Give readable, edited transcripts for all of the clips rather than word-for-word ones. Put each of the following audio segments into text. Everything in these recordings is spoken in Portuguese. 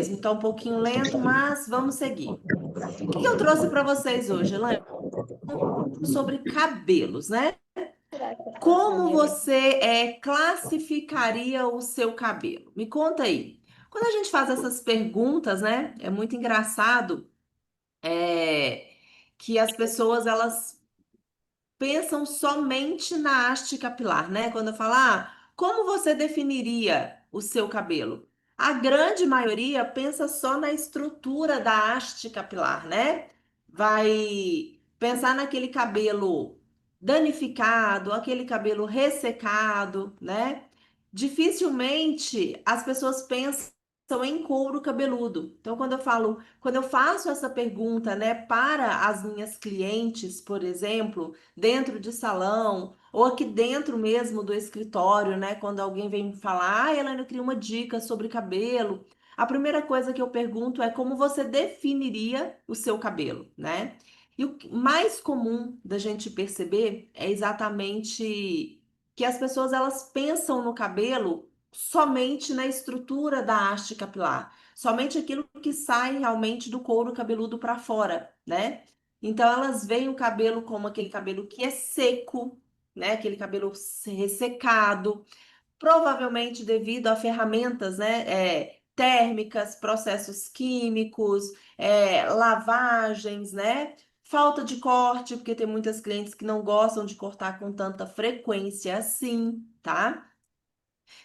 Está um pouquinho lento, mas vamos seguir. O que que eu trouxe para vocês hoje, Elaine? Sobre cabelos, né? Como você classificaria o seu cabelo? Me conta aí. Quando a gente faz essas perguntas, né? É muito engraçado é, que as pessoas elas pensam somente na haste capilar, né? Quando eu falo, como você definiria o seu cabelo? A grande maioria pensa só na estrutura da haste capilar, né? Vai pensar naquele cabelo danificado, aquele cabelo ressecado, né? Dificilmente as pessoas pensam em couro cabeludo. Então, quando eu faço essa pergunta, né, para as minhas clientes, por exemplo, dentro de salão, ou aqui dentro mesmo do escritório, né? Quando alguém vem me falar, Elaine, eu queria uma dica sobre cabelo. A primeira coisa que eu pergunto é como você definiria o seu cabelo, né? E o mais comum da gente perceber é exatamente que as pessoas elas pensam no cabelo somente na estrutura da haste capilar, somente aquilo que sai realmente do couro cabeludo para fora, né? Então elas veem o cabelo como aquele cabelo que é seco, né? Aquele cabelo ressecado, provavelmente devido a ferramentas, né? Térmicas, processos químicos, lavagens, né? Falta de corte, porque tem muitas clientes que não gostam de cortar com tanta frequência assim, tá?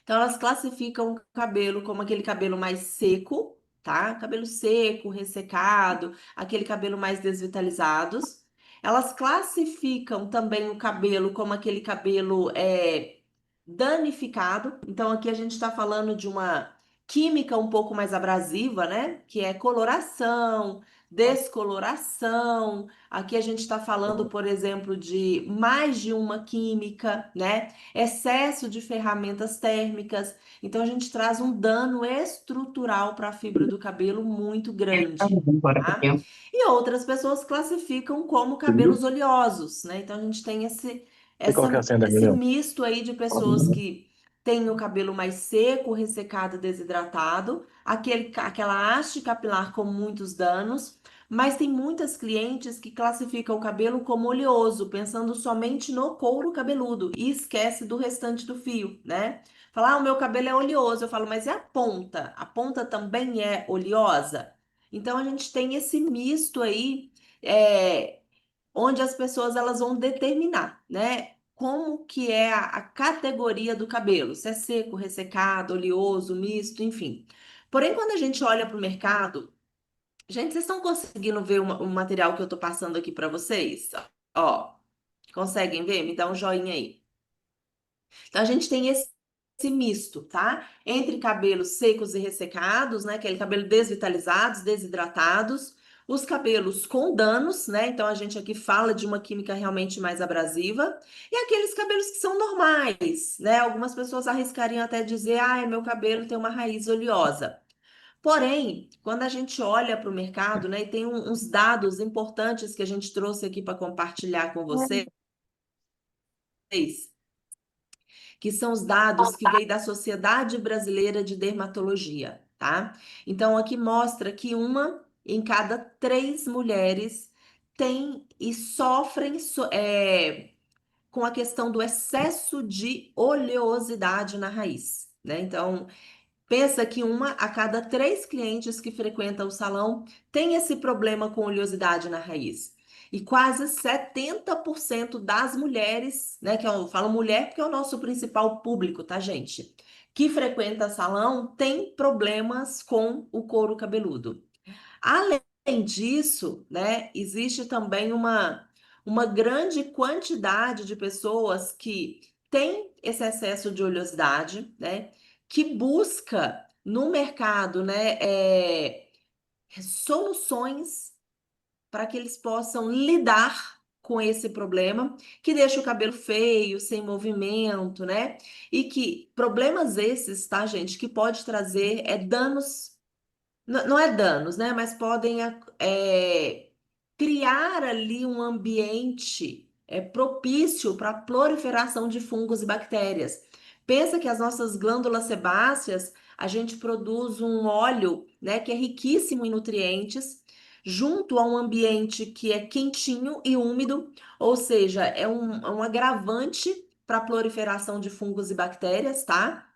Então, elas classificam o cabelo como aquele cabelo mais seco, tá? Cabelo seco, ressecado, aquele cabelo mais desvitalizados. Elas classificam também o cabelo como aquele cabelo danificado. Então, aqui a gente está falando de uma química um pouco mais abrasiva, né? Que é coloração, descoloração. Aqui a gente está falando, por exemplo, de mais de uma química, né? Excesso de ferramentas térmicas. Então, a gente traz um dano estrutural para a fibra do cabelo muito grande, Bora pro tá? tempo. E outras pessoas classificam como Você viu? cabelos oleosos, né? Então, a gente tem E qual que é a senha da esse reunião? misto aí de pessoas que têm o cabelo mais seco, ressecado, desidratado, aquela haste capilar com muitos danos. Mas tem muitas clientes que classificam o cabelo como oleoso, pensando somente no couro cabeludo e esquece do restante do fio, né? Falar, o meu cabelo é oleoso. Eu falo, mas e a ponta? A ponta também é oleosa? Então a gente tem esse misto aí, é, onde as pessoas elas vão determinar, né? Como que é a categoria do cabelo, se é seco, ressecado, oleoso, misto, enfim. Porém, quando a gente olha para o mercado, gente, vocês estão conseguindo ver o material que eu estou passando aqui para vocês? Ó, conseguem ver? Me dá um joinha aí. Então, a gente tem esse misto, tá? Entre cabelos secos e ressecados, né? Aquele cabelo desvitalizados, desidratados. Os cabelos com danos, né? Então, a gente aqui fala de uma química realmente mais abrasiva. E aqueles cabelos que são normais, né? Algumas pessoas arriscariam até dizer, meu cabelo tem uma raiz oleosa. Porém, quando a gente olha para o mercado, né, e tem uns dados importantes que a gente trouxe aqui para compartilhar com vocês, que são os dados que veio da Sociedade Brasileira de Dermatologia, tá? Então, aqui mostra que uma em cada três mulheres tem e sofrem com a questão do excesso de oleosidade na raiz, né? Então, pensa que uma a cada três clientes que frequentam o salão tem esse problema com oleosidade na raiz. E quase 70% das mulheres, né, que eu falo mulher porque é o nosso principal público, tá, gente? Que frequenta salão tem problemas com o couro cabeludo. Além disso, né, existe também uma grande quantidade de pessoas que têm esse excesso de oleosidade, né, que busca no mercado, né, soluções para que eles possam lidar com esse problema, que deixa o cabelo feio, sem movimento, né? E que problemas esses, tá, gente, que pode trazer danos não é danos, né? Mas podem criar ali um ambiente propício para a proliferação de fungos e bactérias. Pensa que as nossas glândulas sebáceas, a gente produz um óleo, né, que é riquíssimo em nutrientes, junto a um ambiente que é quentinho e úmido, ou seja, é um agravante para a proliferação de fungos e bactérias, tá?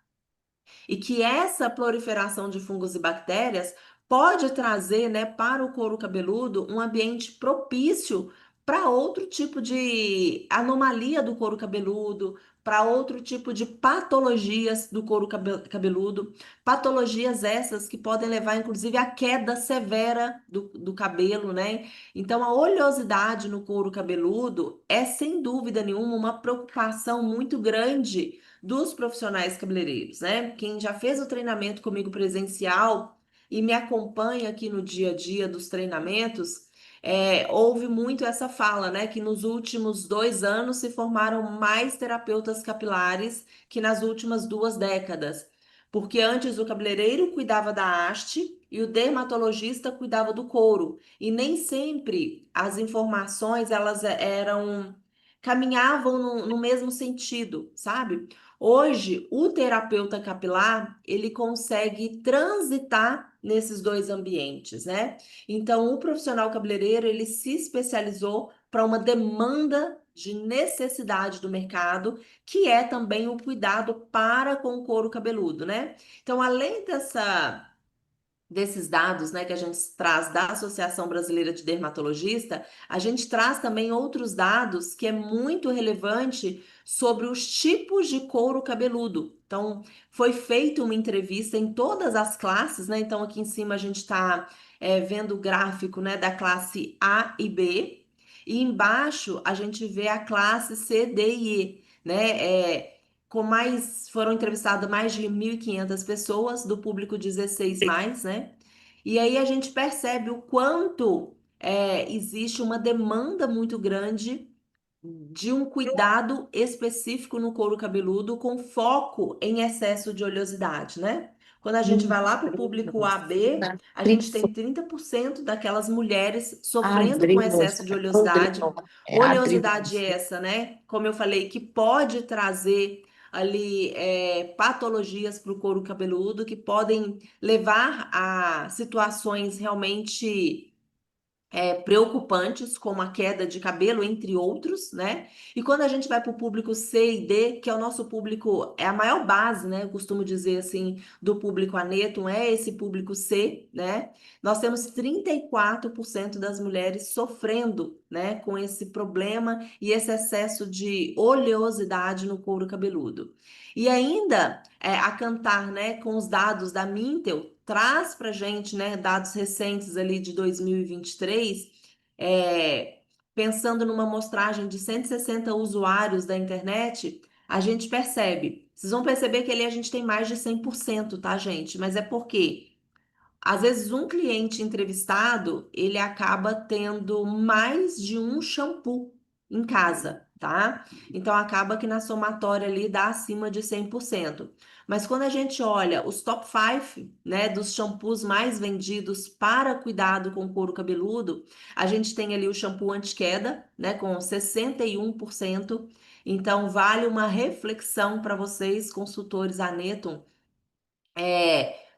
E que essa proliferação de fungos e bactérias pode trazer, né, para o couro cabeludo um ambiente propício para outro tipo de anomalia do couro cabeludo, para outro tipo de patologias do couro cabeludo, patologias essas que podem levar, inclusive, à queda severa do cabelo, né? Então, a oleosidade no couro cabeludo é, sem dúvida nenhuma, uma preocupação muito grande dos profissionais cabeleireiros, né? Quem já fez o treinamento comigo presencial e me acompanha aqui no dia a dia dos treinamentos, ouve muito essa fala, né? Que nos últimos 2 anos se formaram mais terapeutas capilares que nas últimas 2 décadas. Porque antes o cabeleireiro cuidava da haste e o dermatologista cuidava do couro. E nem sempre as informações elas eram caminhavam no mesmo sentido, sabe? Hoje, o terapeuta capilar, ele consegue transitar nesses dois ambientes, né? Então, o profissional cabeleireiro, ele se especializou para uma demanda de necessidade do mercado, que é também o cuidado para com o couro cabeludo, né? Então, além desses dados, né, que a gente traz da Associação Brasileira de Dermatologista, a gente traz também outros dados que é muito relevante sobre os tipos de couro cabeludo. Então, foi feita uma entrevista em todas as classes, né? Então, aqui em cima a gente está vendo o gráfico, né, da classe A e B, e embaixo a gente vê a classe C, D e E, né? Foram entrevistadas mais de 1.500 pessoas do público 16 mais, né? E aí a gente percebe o quanto existe uma demanda muito grande de um cuidado específico no couro cabeludo com foco em excesso de oleosidade, né? Quando a gente vai lá para o público AB, a gente tem 30% daquelas mulheres sofrendo com excesso de oleosidade. Oleosidade essa, né? Como eu falei, que pode trazer ali patologias para o couro cabeludo, que podem levar a situações realmente preocupantes, como a queda de cabelo, entre outros, né? E quando a gente vai para o público C e D, que é o nosso público, é a maior base, né? Eu costumo dizer assim, do público Aneton, é esse público C, né? Nós temos 34% das mulheres sofrendo, né, com esse problema e esse excesso de oleosidade no couro cabeludo. E ainda, a cantar, né, com os dados da Mintel, traz para gente, né, dados recentes ali de 2023, é, pensando numa amostragem de 160 usuários da internet, a gente percebe. Vocês vão perceber que ali a gente tem mais de 100%, tá, gente? Mas é porque às vezes, um cliente entrevistado, ele acaba tendo mais de um shampoo em casa, tá? Então, acaba que na somatória ali dá acima de 100%. Mas quando a gente olha os top 5, né, dos shampoos mais vendidos para cuidado com couro cabeludo, a gente tem ali o shampoo anti-queda, né, com 61%. Então, vale uma reflexão para vocês, consultores Aneton,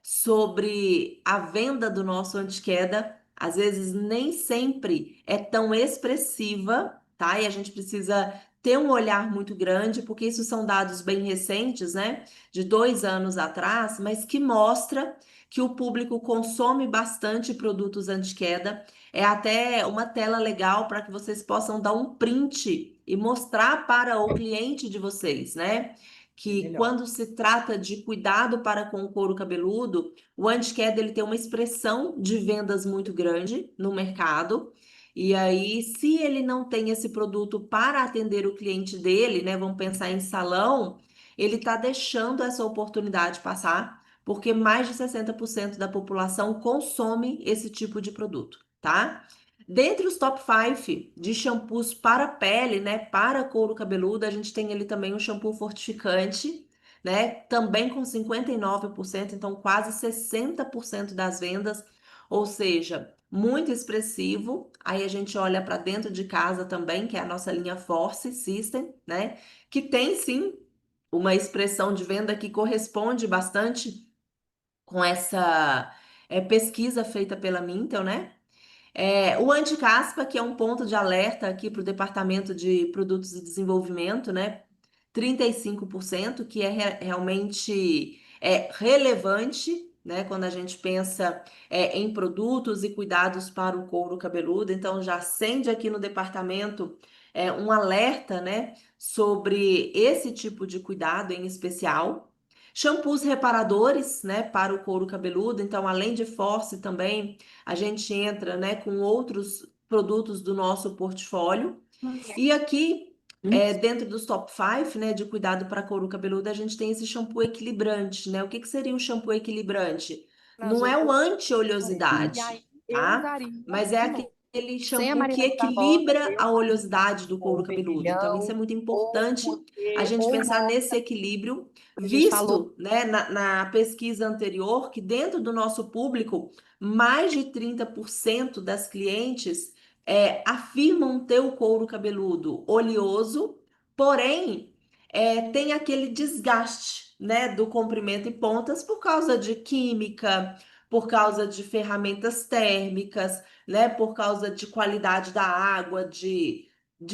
sobre a venda do nosso antiqueda, às vezes nem sempre é tão expressiva, tá? E a gente precisa ter um olhar muito grande, porque isso são dados bem recentes, né? De 2 anos atrás, mas que mostra que o público consome bastante produtos antiqueda. É até uma tela legal para que vocês possam dar um print e mostrar para o cliente de vocês, né? Que quando se trata de cuidado para com o couro cabeludo, o anti-queda ele tem uma expressão de vendas muito grande no mercado. E aí, se ele não tem esse produto para atender o cliente dele, né? Vamos pensar em salão, ele está deixando essa oportunidade passar, porque mais de 60% da população consome esse tipo de produto, tá? Dentre os top 5 de shampoos para pele, né, para couro cabeludo, a gente tem ali também um shampoo fortificante, né, também com 59%, então quase 60% das vendas, ou seja, muito expressivo. Aí a gente olha para dentro de casa também, que é a nossa linha Force System, né, que tem sim uma expressão de venda que corresponde bastante com essa pesquisa feita pela Mintel, né? O anti-caspa, que é um ponto de alerta aqui para o Departamento de Produtos e Desenvolvimento, né? 35%, que realmente relevante, né? Quando a gente pensa em produtos e cuidados para o couro cabeludo. Então, já acende aqui no departamento um alerta, né? Sobre esse tipo de cuidado em especial. Shampoos reparadores, né? Para o couro cabeludo. Então, além de Force também a gente entra, né, com outros produtos do nosso portfólio. E aqui, dentro dos top 5, né, de cuidado para couro cabeludo, a gente tem esse shampoo equilibrante, né? O que que seria um shampoo equilibrante? Não é o anti-oleosidade, tá? Mas é aquele shampoo que equilibra a oleosidade do couro cabeludo. Então, isso é muito importante a gente pensar nesse equilíbrio, visto, né, na pesquisa anterior, que dentro do nosso público, mais de 30% das clientes afirmam ter o couro cabeludo oleoso, porém tem aquele desgaste, né, do comprimento e pontas por causa de química, por causa de ferramentas térmicas, né, por causa de qualidade da água, de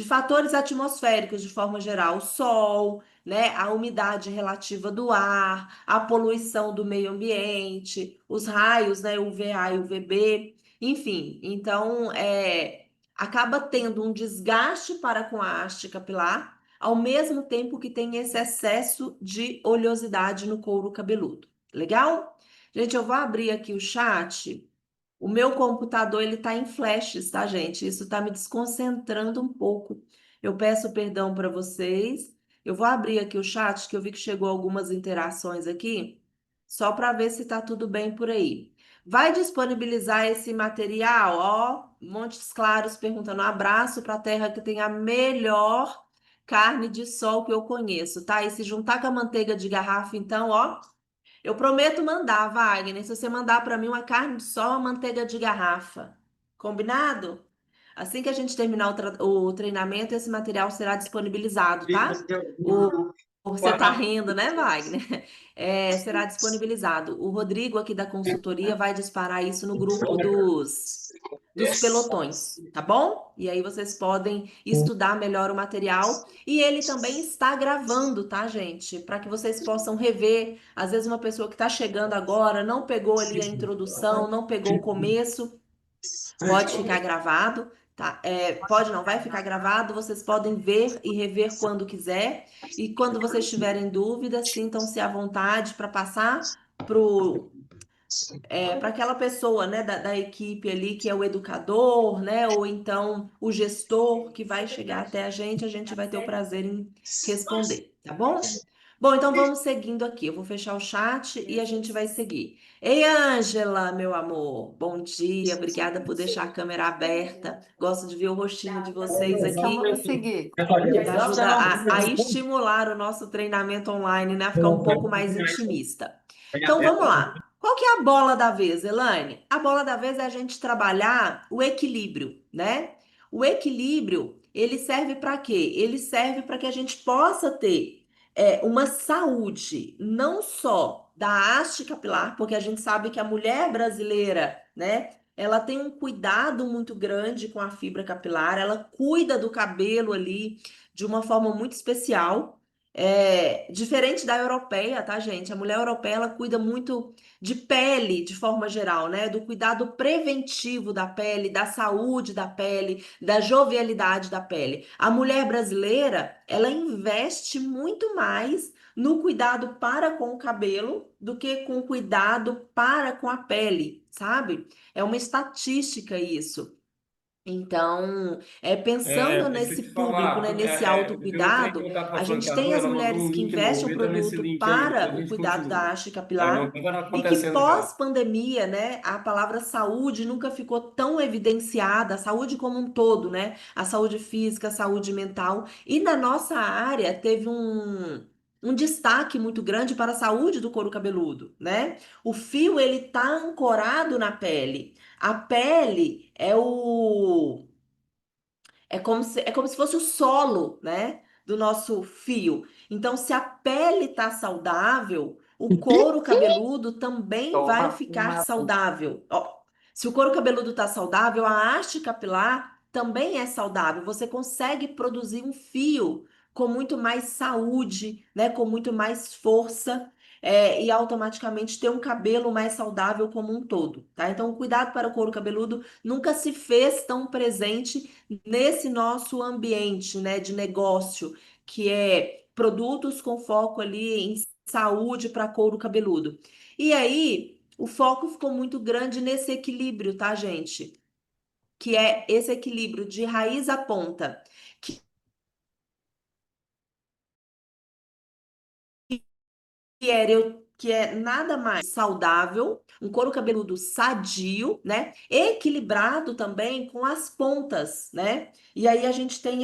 fatores atmosféricos de forma geral, o sol, né, a umidade relativa do ar, a poluição do meio ambiente, os raios, né, UVA e UVB, enfim. Então, acaba tendo um desgaste para com a haste capilar, ao mesmo tempo que tem esse excesso de oleosidade no couro cabeludo. Legal? Gente, eu vou abrir aqui o chat. O meu computador ele tá em flashes, tá, gente? Isso tá me desconcentrando um pouco. Eu peço perdão para vocês. Eu vou abrir aqui o chat, que eu vi que chegou algumas interações aqui, só para ver se tá tudo bem por aí. Vai disponibilizar esse material, ó, Montes Claros perguntando um abraço para a terra que tem a melhor carne de sol que eu conheço, tá? E se juntar com a manteiga de garrafa, então, ó, eu prometo mandar, Wagner, se você mandar para mim uma carne de sol, uma manteiga de garrafa. Combinado? Assim que a gente terminar o treinamento, esse material será disponibilizado, tá? Você tá rindo, né, Wagner? Será disponibilizado. O Rodrigo aqui da consultoria vai disparar isso no grupo dos pelotões, tá bom? E aí vocês podem estudar melhor o material. E ele também está gravando, tá, gente? Para que vocês possam rever. Às vezes uma pessoa que está chegando agora não pegou ali a introdução, não pegou o começo. Pode ficar gravado, tá? Pode não, vai ficar gravado. Vocês podem ver e rever quando quiser. E quando vocês tiverem dúvidas, sintam-se à vontade para passar para aquela pessoa, né, da equipe ali, que é o educador, né, ou então o gestor que vai chegar até a gente vai ter o prazer em responder, tá bom? Bom, então vamos seguindo aqui. Eu vou fechar o chat e a gente vai seguir. Ei, Ângela, meu amor, bom dia. Obrigada por deixar a câmera aberta. Gosto de ver o rostinho de vocês Então aqui, vamos seguir. que ajuda a estimular o nosso treinamento online, né, a ficar um pouco mais intimista. Então vamos lá. Qual que é a bola da vez, Elaine? A bola da vez é a gente trabalhar o equilíbrio, né? O equilíbrio, ele serve para quê? Ele serve para que a gente possa ter uma saúde, não só da haste capilar, porque a gente sabe que a mulher brasileira, né? Ela tem um cuidado muito grande com a fibra capilar, ela cuida do cabelo ali de uma forma muito especial. Diferente da europeia, tá, gente? A mulher europeia, ela cuida muito de pele, de forma geral, né? Do cuidado preventivo da pele, da saúde da pele, da jovialidade da pele. A mulher brasileira, ela investe muito mais no cuidado para com o cabelo do que com o cuidado para com a pele, sabe? É uma estatística isso. Então, pensando Deixa eu nesse te público, falar, né, nesse porque o trem que autocuidado, eu estava a passando com gente a tem as ela mulheres mandou um que link investem novo. o Entra nesse produto link aí, depois para a o gente cuidado da continua. haste Tá, não, capilar agora e que acontecendo já. pós-pandemia, né, a palavra saúde nunca ficou tão evidenciada, a saúde como um todo, né, a saúde física, a saúde mental, e na nossa área teve um destaque muito grande para a saúde do couro cabeludo, né? O fio, ele tá ancorado na pele. A pele é como se fosse o solo, né, do nosso fio. Então, se a pele está saudável, o couro cabeludo também vai Toma ficar uma. saudável. Ó, se o couro cabeludo está saudável, a haste capilar também é saudável. Você consegue produzir um fio com muito mais saúde, né? Com muito mais força, e automaticamente ter um cabelo mais saudável como um todo, tá? Então, cuidado para o couro cabeludo nunca se fez tão presente nesse nosso ambiente, né, de negócio, que é produtos com foco ali em saúde para couro cabeludo. E aí, o foco ficou muito grande nesse equilíbrio, tá, gente? Que é esse equilíbrio de raiz à ponta, que é nada mais saudável, um couro cabeludo sadio, né? Equilibrado também com as pontas, né? E aí a gente tem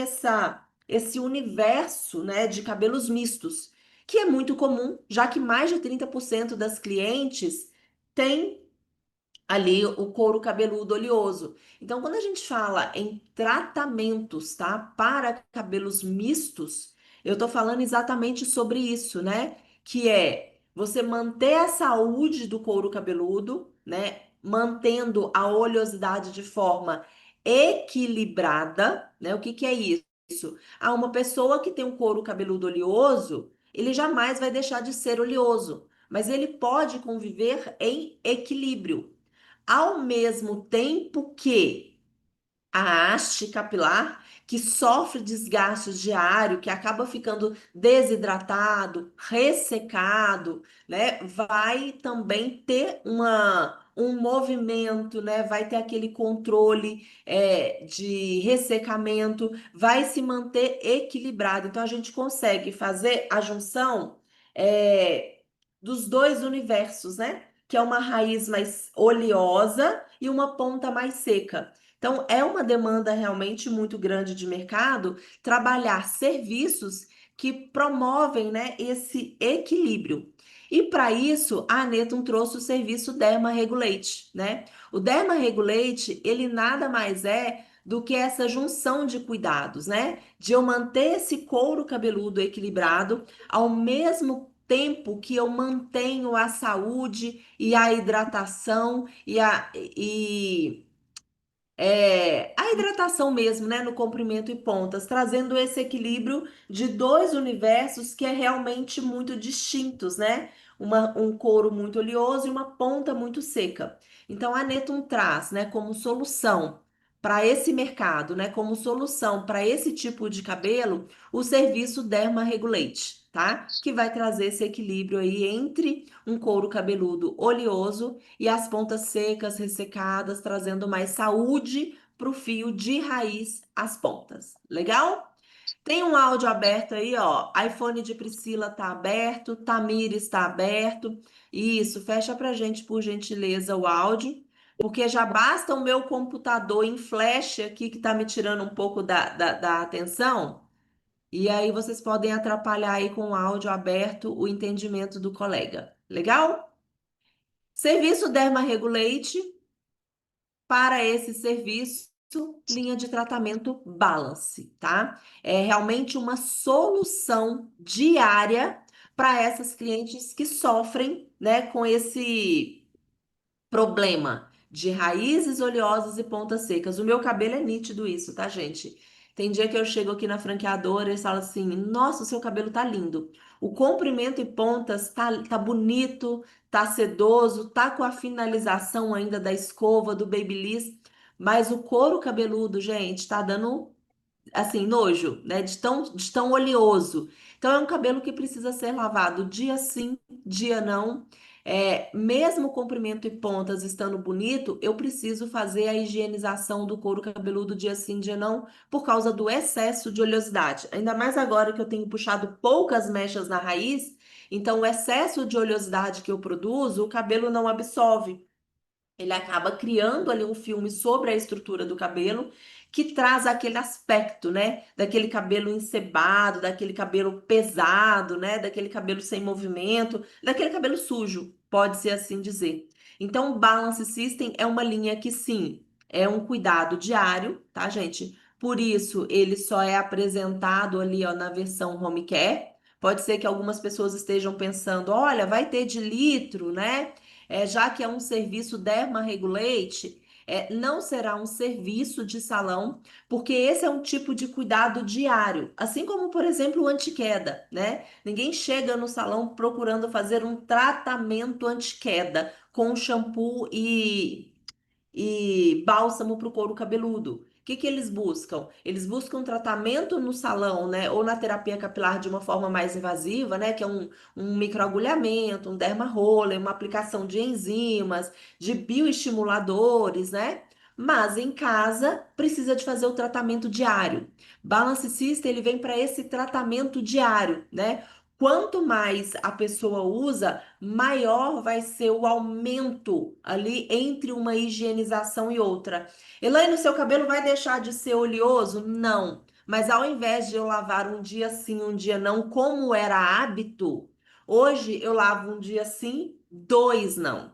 esse universo, né, de cabelos mistos, que é muito comum, já que mais de 30% das clientes têm ali o couro cabeludo oleoso. Então, quando a gente fala em tratamentos, tá, para cabelos mistos, eu tô falando exatamente sobre isso, né? Que é você manter a saúde do couro cabeludo, né? Mantendo a oleosidade de forma equilibrada, né? O que que é isso? Uma pessoa que tem um couro cabeludo oleoso, ele jamais vai deixar de ser oleoso, mas ele pode conviver em equilíbrio. Ao mesmo tempo que a haste capilar, que sofre desgaste diário, que acaba ficando desidratado, ressecado, né, vai também ter um movimento, né, vai ter aquele controle de ressecamento, vai se manter equilibrado. Então, a gente consegue fazer a junção dos dois universos, né? Que é uma raiz mais oleosa e uma ponta mais seca. Então, é uma demanda realmente muito grande de mercado trabalhar serviços que promovem, né, esse equilíbrio. E para isso, a Anetum trouxe o serviço Derma Regulate, né? O Derma Regulate, ele nada mais é do que essa junção de cuidados, né? De eu manter esse couro cabeludo equilibrado, ao mesmo tempo que eu mantenho a saúde e a hidratação a hidratação mesmo, né, no comprimento e pontas, trazendo esse equilíbrio de dois universos que é realmente muito distintos, né? Um couro muito oleoso e uma ponta muito seca. Então, a Netum traz, né, como solução para esse mercado, né, como solução para esse tipo de cabelo, o serviço Derma Regulate, tá? Que vai trazer esse equilíbrio aí entre um couro cabeludo oleoso e as pontas secas, ressecadas, trazendo mais saúde para o fio de raiz às pontas. Legal? Tem um áudio aberto aí, ó. iPhone de Priscila tá aberto, Tamires está aberto. Isso, fecha pra gente, por gentileza, o áudio, porque já basta o meu computador em flash aqui que tá me tirando um pouco da atenção. E aí vocês podem atrapalhar aí com o áudio aberto o entendimento do colega. Legal? Serviço Derma Regulate, para esse serviço, linha de tratamento Balance, tá? É realmente uma solução diária para essas clientes que sofrem, né, com esse problema de raízes oleosas e pontas secas. O meu cabelo é nítido isso, tá, gente? Tem dia que eu chego aqui na franqueadora e eles falam assim: Nossa, o seu cabelo tá lindo. O comprimento e pontas tá bonito, tá sedoso, tá com a finalização ainda da escova, do Babyliss, mas o couro cabeludo, gente, tá dando assim, nojo, né? De tão oleoso. Então, é um cabelo que precisa ser lavado dia sim, dia não. Mesmo o comprimento e pontas estando bonito, eu preciso fazer a higienização do couro cabeludo dia sim, dia não, por causa do excesso de oleosidade. Ainda mais agora que eu tenho puxado poucas mechas na raiz, então o excesso de oleosidade que eu produzo, o cabelo não absorve. Ele acaba criando ali um filme sobre a estrutura do cabelo que traz aquele aspecto, né? Daquele cabelo encebado, daquele cabelo pesado, né? Daquele cabelo sem movimento, daquele cabelo sujo, pode ser assim dizer. Então, o Balance System é uma linha que sim, é um cuidado diário, tá, gente? Por isso, ele só é apresentado ali, ó, na versão home care, Pode ser que algumas pessoas estejam pensando, olha, vai ter de litro, né? Já que é um serviço Derma Regulate, não será um serviço de salão, porque esse é um tipo de cuidado diário, assim como, por exemplo, o anti-queda, né? Ninguém chega no salão procurando fazer um tratamento anti-queda com shampoo e bálsamo para o couro cabeludo. O que que eles buscam? Eles buscam tratamento no salão, né? Ou na terapia capilar de uma forma mais invasiva, né? Que é um microagulhamento, um derma roller, uma aplicação de enzimas, de bioestimuladores, né? Mas em casa precisa de fazer o tratamento diário. Balance System, ele vem para esse tratamento diário, né? Quanto mais a pessoa usa, maior vai ser o aumento ali entre uma higienização e outra. Elaine, o seu cabelo vai deixar de ser oleoso? Não. Mas ao invés de eu lavar um dia sim, um dia não, como era hábito, hoje eu lavo um dia sim, dois não.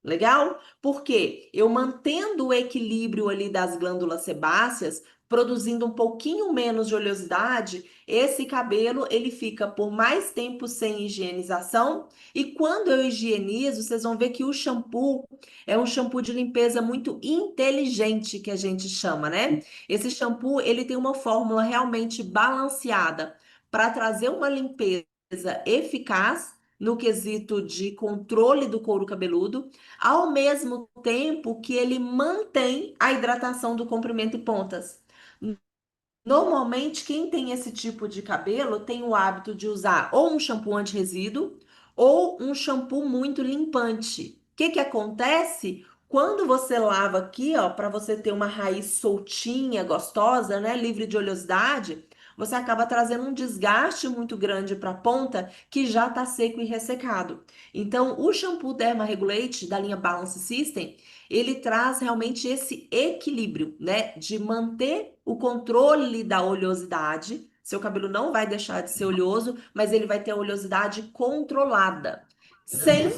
Legal? Porque eu mantendo o equilíbrio ali das glândulas sebáceas, produzindo um pouquinho menos de oleosidade, esse cabelo ele fica por mais tempo sem higienização. E quando eu higienizo, vocês vão ver que o shampoo é um shampoo de limpeza muito inteligente que a gente chama, né? Esse shampoo ele tem uma fórmula realmente balanceada para trazer uma limpeza eficaz no quesito de controle do couro cabeludo ao mesmo tempo que ele mantém a hidratação do comprimento e pontas. Normalmente, quem tem esse tipo de cabelo tem o hábito de usar ou um shampoo anti-resíduo ou um shampoo muito limpante. O que que acontece? Quando você lava aqui, ó, para você ter uma raiz soltinha, gostosa, né, livre de oleosidade, você acaba trazendo um desgaste muito grande para a ponta que já está seco e ressecado. Então, o shampoo Derma Regulate da linha Balance System ele traz realmente esse equilíbrio, né, de manter o controle da oleosidade. Seu cabelo não vai deixar de ser oleoso, mas ele vai ter a oleosidade controlada, sem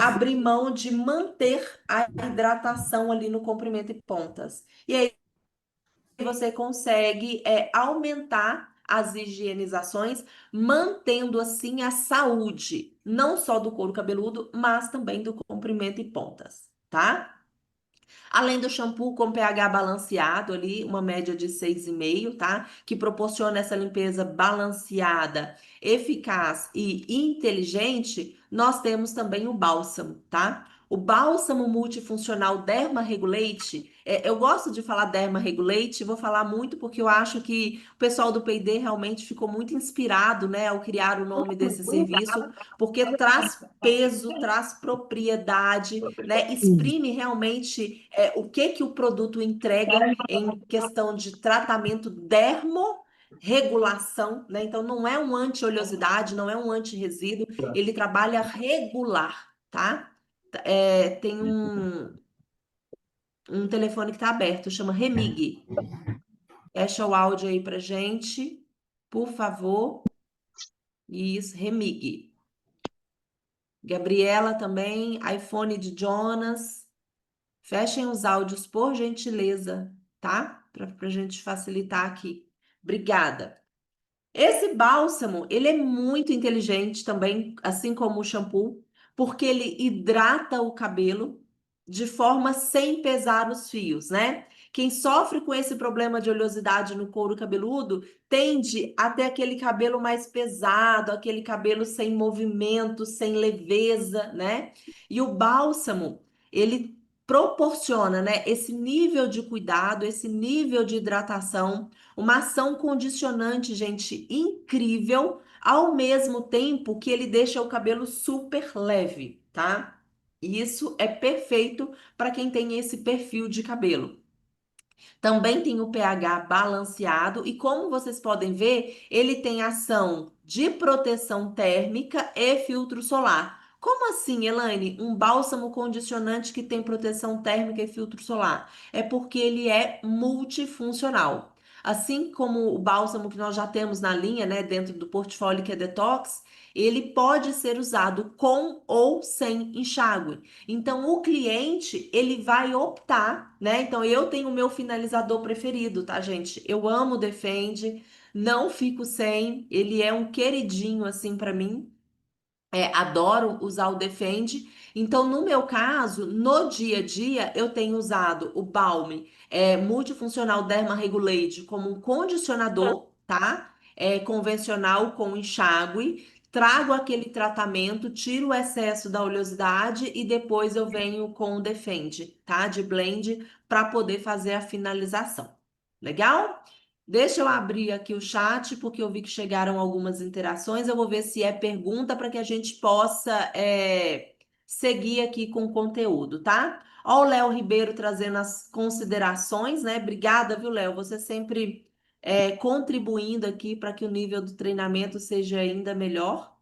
abrir mão de manter a hidratação ali no comprimento e pontas. E aí você consegue aumentar as higienizações, mantendo assim a saúde, não só do couro cabeludo, mas também do comprimento e pontas, tá? Além do shampoo com pH balanceado ali, uma média de 6,5, tá? Que proporciona essa limpeza balanceada, eficaz e inteligente, nós temos também o bálsamo, tá? O bálsamo multifuncional Derma Regulate, eu gosto de falar Derma Regulate, vou falar muito porque eu acho que o pessoal do P&D realmente ficou muito inspirado, né, ao criar o nome desse serviço, porque traz peso, traz propriedade, né, exprime realmente o que que o produto entrega em questão de tratamento dermorregulação, né? Então não é um anti-oleosidade, não é um anti-resíduo, ele trabalha regular, tá? Tem um telefone que está aberto, chama Remig. Fecha o áudio aí pra gente, por favor. Isso, Remig. Gabriela também, iPhone de Jonas. Fechem os áudios, por gentileza, tá? Para a gente facilitar aqui. Obrigada. Esse bálsamo, ele é muito inteligente também, assim como o shampoo, porque ele hidrata o cabelo de forma sem pesar os fios, né? Quem sofre com esse problema de oleosidade no couro cabeludo tende a ter aquele cabelo mais pesado, aquele cabelo sem movimento, sem leveza, né? E o bálsamo, ele proporciona, né, esse nível de cuidado, esse nível de hidratação, uma ação condicionante, gente, incrível, ao mesmo tempo que ele deixa o cabelo super leve, tá? E isso é perfeito para quem tem esse perfil de cabelo. Também tem o pH balanceado e como vocês podem ver, ele tem ação de proteção térmica e filtro solar. Como assim, Elaine? Um bálsamo condicionante que tem proteção térmica e filtro solar? É porque ele é multifuncional. Assim como o bálsamo que nós já temos na linha, né, dentro do portfólio que é Detox, ele pode ser usado com ou sem enxágue. Então, o cliente, ele vai optar, né? Então, eu tenho o meu finalizador preferido, tá, gente? Eu amo o Defend, não fico sem. Ele é um queridinho assim para mim. Adoro usar o Defende. Então, no meu caso, no dia a dia, eu tenho usado o Balm Multifuncional Derma Regulate como um condicionador, tá? Convencional com enxágue. Trago aquele tratamento, tiro o excesso da oleosidade e depois eu venho com o Defende, tá? De blend para poder fazer a finalização. Legal? Deixa eu abrir aqui o chat, porque eu vi que chegaram algumas interações. Eu vou ver se é pergunta para que a gente possa seguir aqui com o conteúdo, tá? Ó, o Léo Ribeiro trazendo as considerações, né? Obrigada, viu, Léo? Você sempre contribuindo aqui para que o nível do treinamento seja ainda melhor.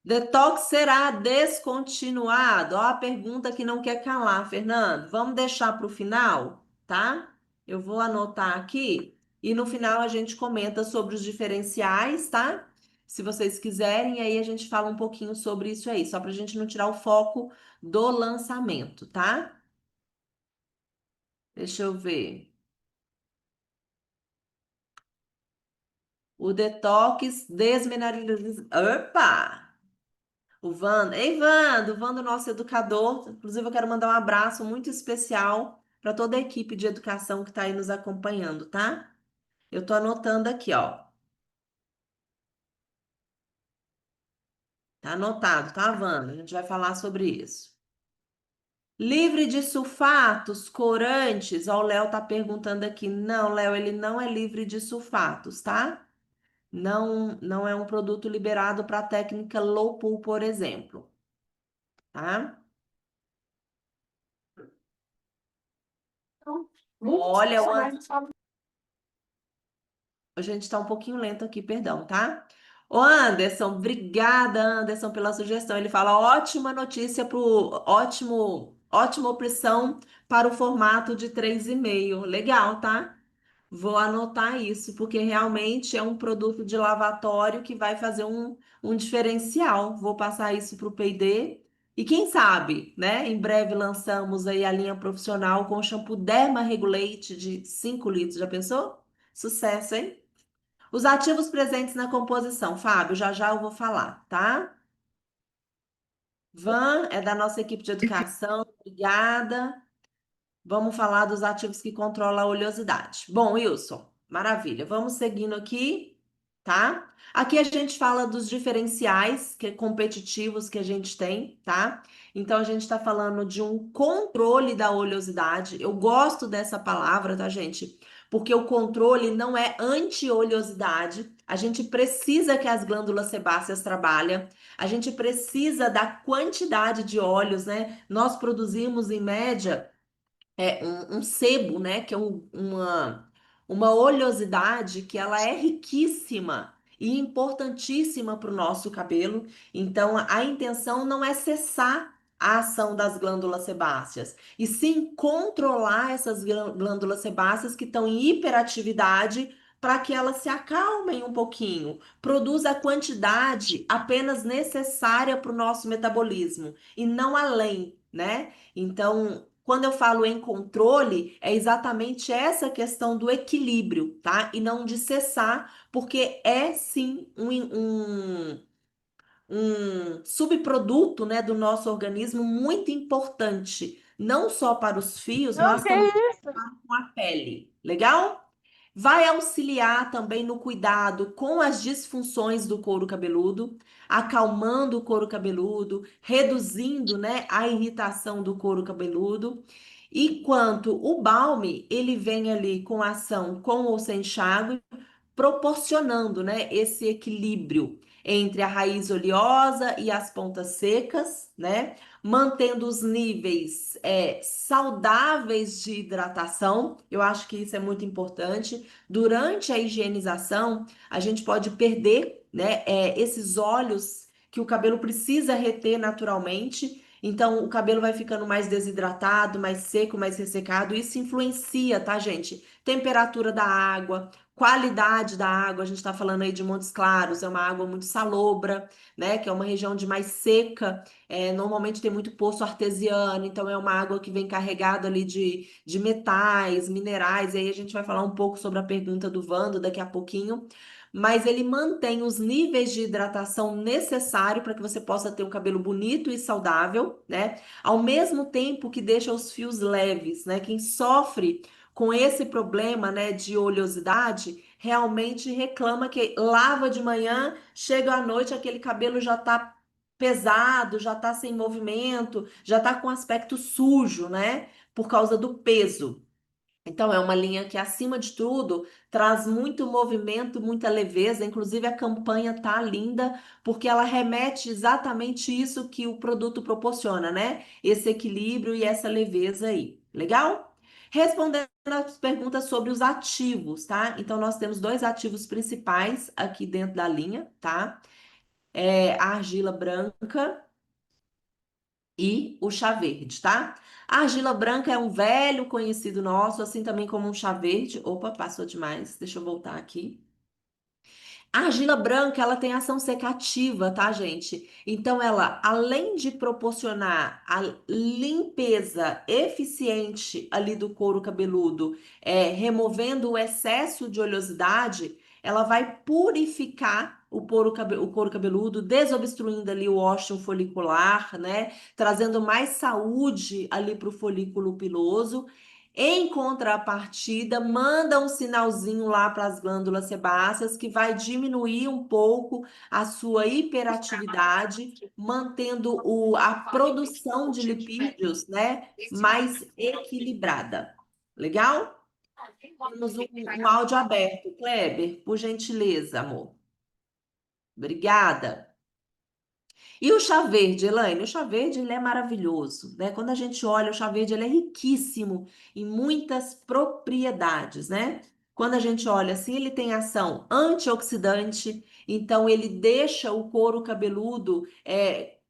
Detox será descontinuado? Ó, a pergunta que não quer calar, Fernando. Vamos deixar para o final, tá? Eu vou anotar aqui e no final a gente comenta sobre os diferenciais, tá? Se vocês quiserem, aí a gente fala um pouquinho sobre isso aí, só para a gente não tirar o foco do lançamento, tá? Deixa eu ver. O detox desmineraliza. Opa! O Vando. Ei, Vando, o Vando, nosso educador. Inclusive, eu quero mandar um abraço muito especial para toda a equipe de educação que está aí nos acompanhando, tá? Eu tô anotando aqui, ó. Tá anotado, tá, Vando? A gente vai falar sobre isso. Livre de sulfatos, corantes. Ó, o Léo tá perguntando aqui. Não, Léo, ele não é livre de sulfatos, tá? Não, não é um produto liberado para a técnica low pool, por exemplo, tá? Olha, a gente está um pouquinho lento aqui, perdão, tá? Ô Anderson, obrigada, Anderson, pela sugestão. Ele fala ótima notícia ótima opção para o formato de 3,5. Legal, tá? Vou anotar isso, porque realmente é um produto de lavatório que vai fazer um diferencial. Vou passar isso para o P&D. E quem sabe, né? Em breve lançamos aí a linha profissional com shampoo Derma Regulate de 5 litros. Já pensou? Sucesso, hein? Os ativos presentes na composição, Fábio, já já eu vou falar, tá? Van é da nossa equipe de educação, obrigada. Vamos falar dos ativos que controlam a oleosidade. Bom, Wilson, maravilha. Vamos seguindo aqui, tá? Aqui a gente fala dos diferenciais competitivos que a gente tem, tá? Então a gente está falando de um controle da oleosidade. Eu gosto dessa palavra, tá, gente? Porque o controle não é anti-oleosidade. A gente precisa que as glândulas sebáceas trabalhem. A gente precisa da quantidade de óleos, né? Nós produzimos em média um sebo, né? Que é uma oleosidade que ela é riquíssima e importantíssima para o nosso cabelo. Então, a intenção não é cessar a ação das glândulas sebáceas, e sim controlar essas glândulas sebáceas que estão em hiperatividade para que elas se acalmem um pouquinho, produza a quantidade apenas necessária para o nosso metabolismo e não além, né? Então, quando eu falo em controle, é exatamente essa questão do equilíbrio, tá? E não de cessar, porque é sim um subproduto, né, do nosso organismo muito importante, não só para os fios, Não, mas que também isso? com a pele. Legal? Vai auxiliar também no cuidado com as disfunções do couro cabeludo, acalmando o couro cabeludo, reduzindo, né, a irritação do couro cabeludo. E quanto o balme, ele vem ali com ação com ou sem enxágue, proporcionando, né, esse equilíbrio entre a raiz oleosa e as pontas secas, né, mantendo os níveis saudáveis de hidratação. Eu acho que isso é muito importante. Durante a higienização, a gente pode perder, né, esses óleos que o cabelo precisa reter naturalmente. Então, o cabelo vai ficando mais desidratado, mais seco, mais ressecado. Isso influencia, tá, gente? Temperatura da água, Qualidade da água, a gente está falando aí de Montes Claros, é uma água muito salobra, né? Que é uma região de mais seca. Normalmente tem muito poço artesiano, então é uma água que vem carregada ali de metais, minerais. E aí a gente vai falar um pouco sobre a pergunta do Vando daqui a pouquinho. Mas ele mantém os níveis de hidratação necessários para que você possa ter um cabelo bonito e saudável, né? Ao mesmo tempo que deixa os fios leves, né? Quem sofre com esse problema, né, de oleosidade, realmente reclama que lava de manhã, chega à noite, aquele cabelo já tá pesado, já tá sem movimento, já tá com aspecto sujo, né? Por causa do peso. Então, é uma linha que, acima de tudo, traz muito movimento, muita leveza. Inclusive, a campanha tá linda, porque ela remete exatamente isso que o produto proporciona, né? Esse equilíbrio e essa leveza aí. Legal? Respondendo as perguntas sobre os ativos, tá? Então, nós temos dois ativos principais aqui dentro da linha, tá? A argila branca e o chá verde, tá? A argila branca é um velho conhecido nosso, assim também como um chá verde. Opa, passou demais. Deixa eu voltar aqui. A argila branca, ela tem ação secativa, tá, gente? Então, ela, além de proporcionar a limpeza eficiente ali do couro cabeludo, removendo o excesso de oleosidade, ela vai purificar o couro cabeludo, desobstruindo ali o ósseo folicular, né? Trazendo mais saúde ali para o folículo piloso. Em contrapartida, manda um sinalzinho lá para as glândulas sebáceas que vai diminuir um pouco a sua hiperatividade, mantendo a produção de lipídios, né, mais equilibrada. Legal? Temos um áudio aberto. Kleber, por gentileza, amor. Obrigada. E o chá verde, Elaine? O chá verde ele é maravilhoso, né? Quando a gente olha, o chá verde ele é riquíssimo em muitas propriedades, né? Quando a gente olha assim, ele tem ação antioxidante, então ele deixa o couro cabeludo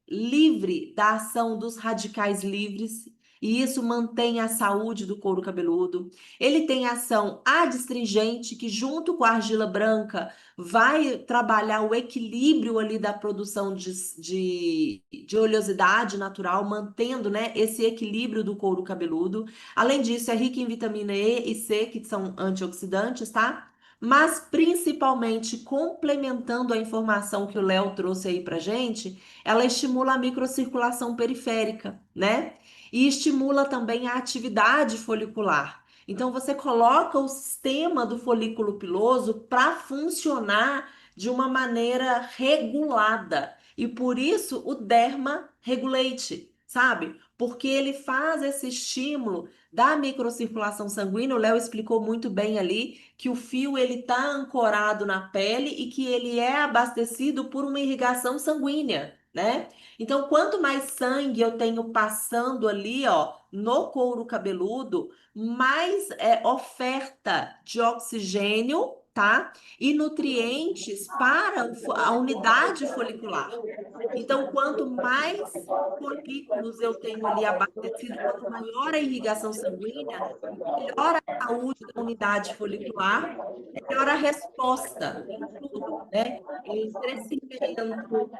livre da ação dos radicais livres, e isso mantém a saúde do couro cabeludo. Ele tem ação adstringente, que junto com a argila branca vai trabalhar o equilíbrio ali da produção de oleosidade natural, mantendo, né, esse equilíbrio do couro cabeludo. Além disso, é rica em vitamina E e C, que são antioxidantes, tá? Mas principalmente complementando a informação que o Léo trouxe aí pra gente, ela estimula a microcirculação periférica, né? E estimula também a atividade folicular. Então, você coloca o sistema do folículo piloso para funcionar de uma maneira regulada. E por isso o derma regulate, sabe? Porque ele faz esse estímulo da microcirculação sanguínea. O Léo explicou muito bem ali que o fio ele está ancorado na pele e que ele é abastecido por uma irrigação sanguínea, né? Então, quanto mais sangue eu tenho passando ali, ó, no couro cabeludo, mais oferta de oxigênio, tá? E nutrientes para a unidade folicular. Então, quanto mais folículos eu tenho ali abastecido, quanto maior a irrigação sanguínea, melhor a saúde da unidade folicular, melhor a resposta em tudo, né? Em crescimento,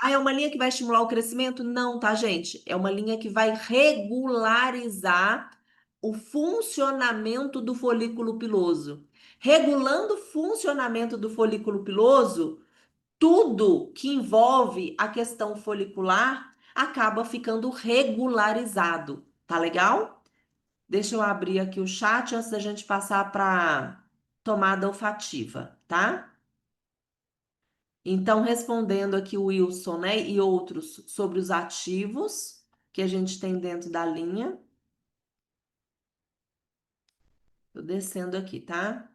é uma linha que vai estimular o crescimento? Não, tá, gente? É uma linha que vai regularizar o funcionamento do folículo piloso. Regulando o funcionamento do folículo piloso, tudo que envolve a questão folicular acaba ficando regularizado. Tá legal? Deixa eu abrir aqui o chat antes da gente passar para tomada olfativa, tá? Então, respondendo aqui o Wilson, né, e outros sobre os ativos que a gente tem dentro da linha. Tô descendo aqui, tá?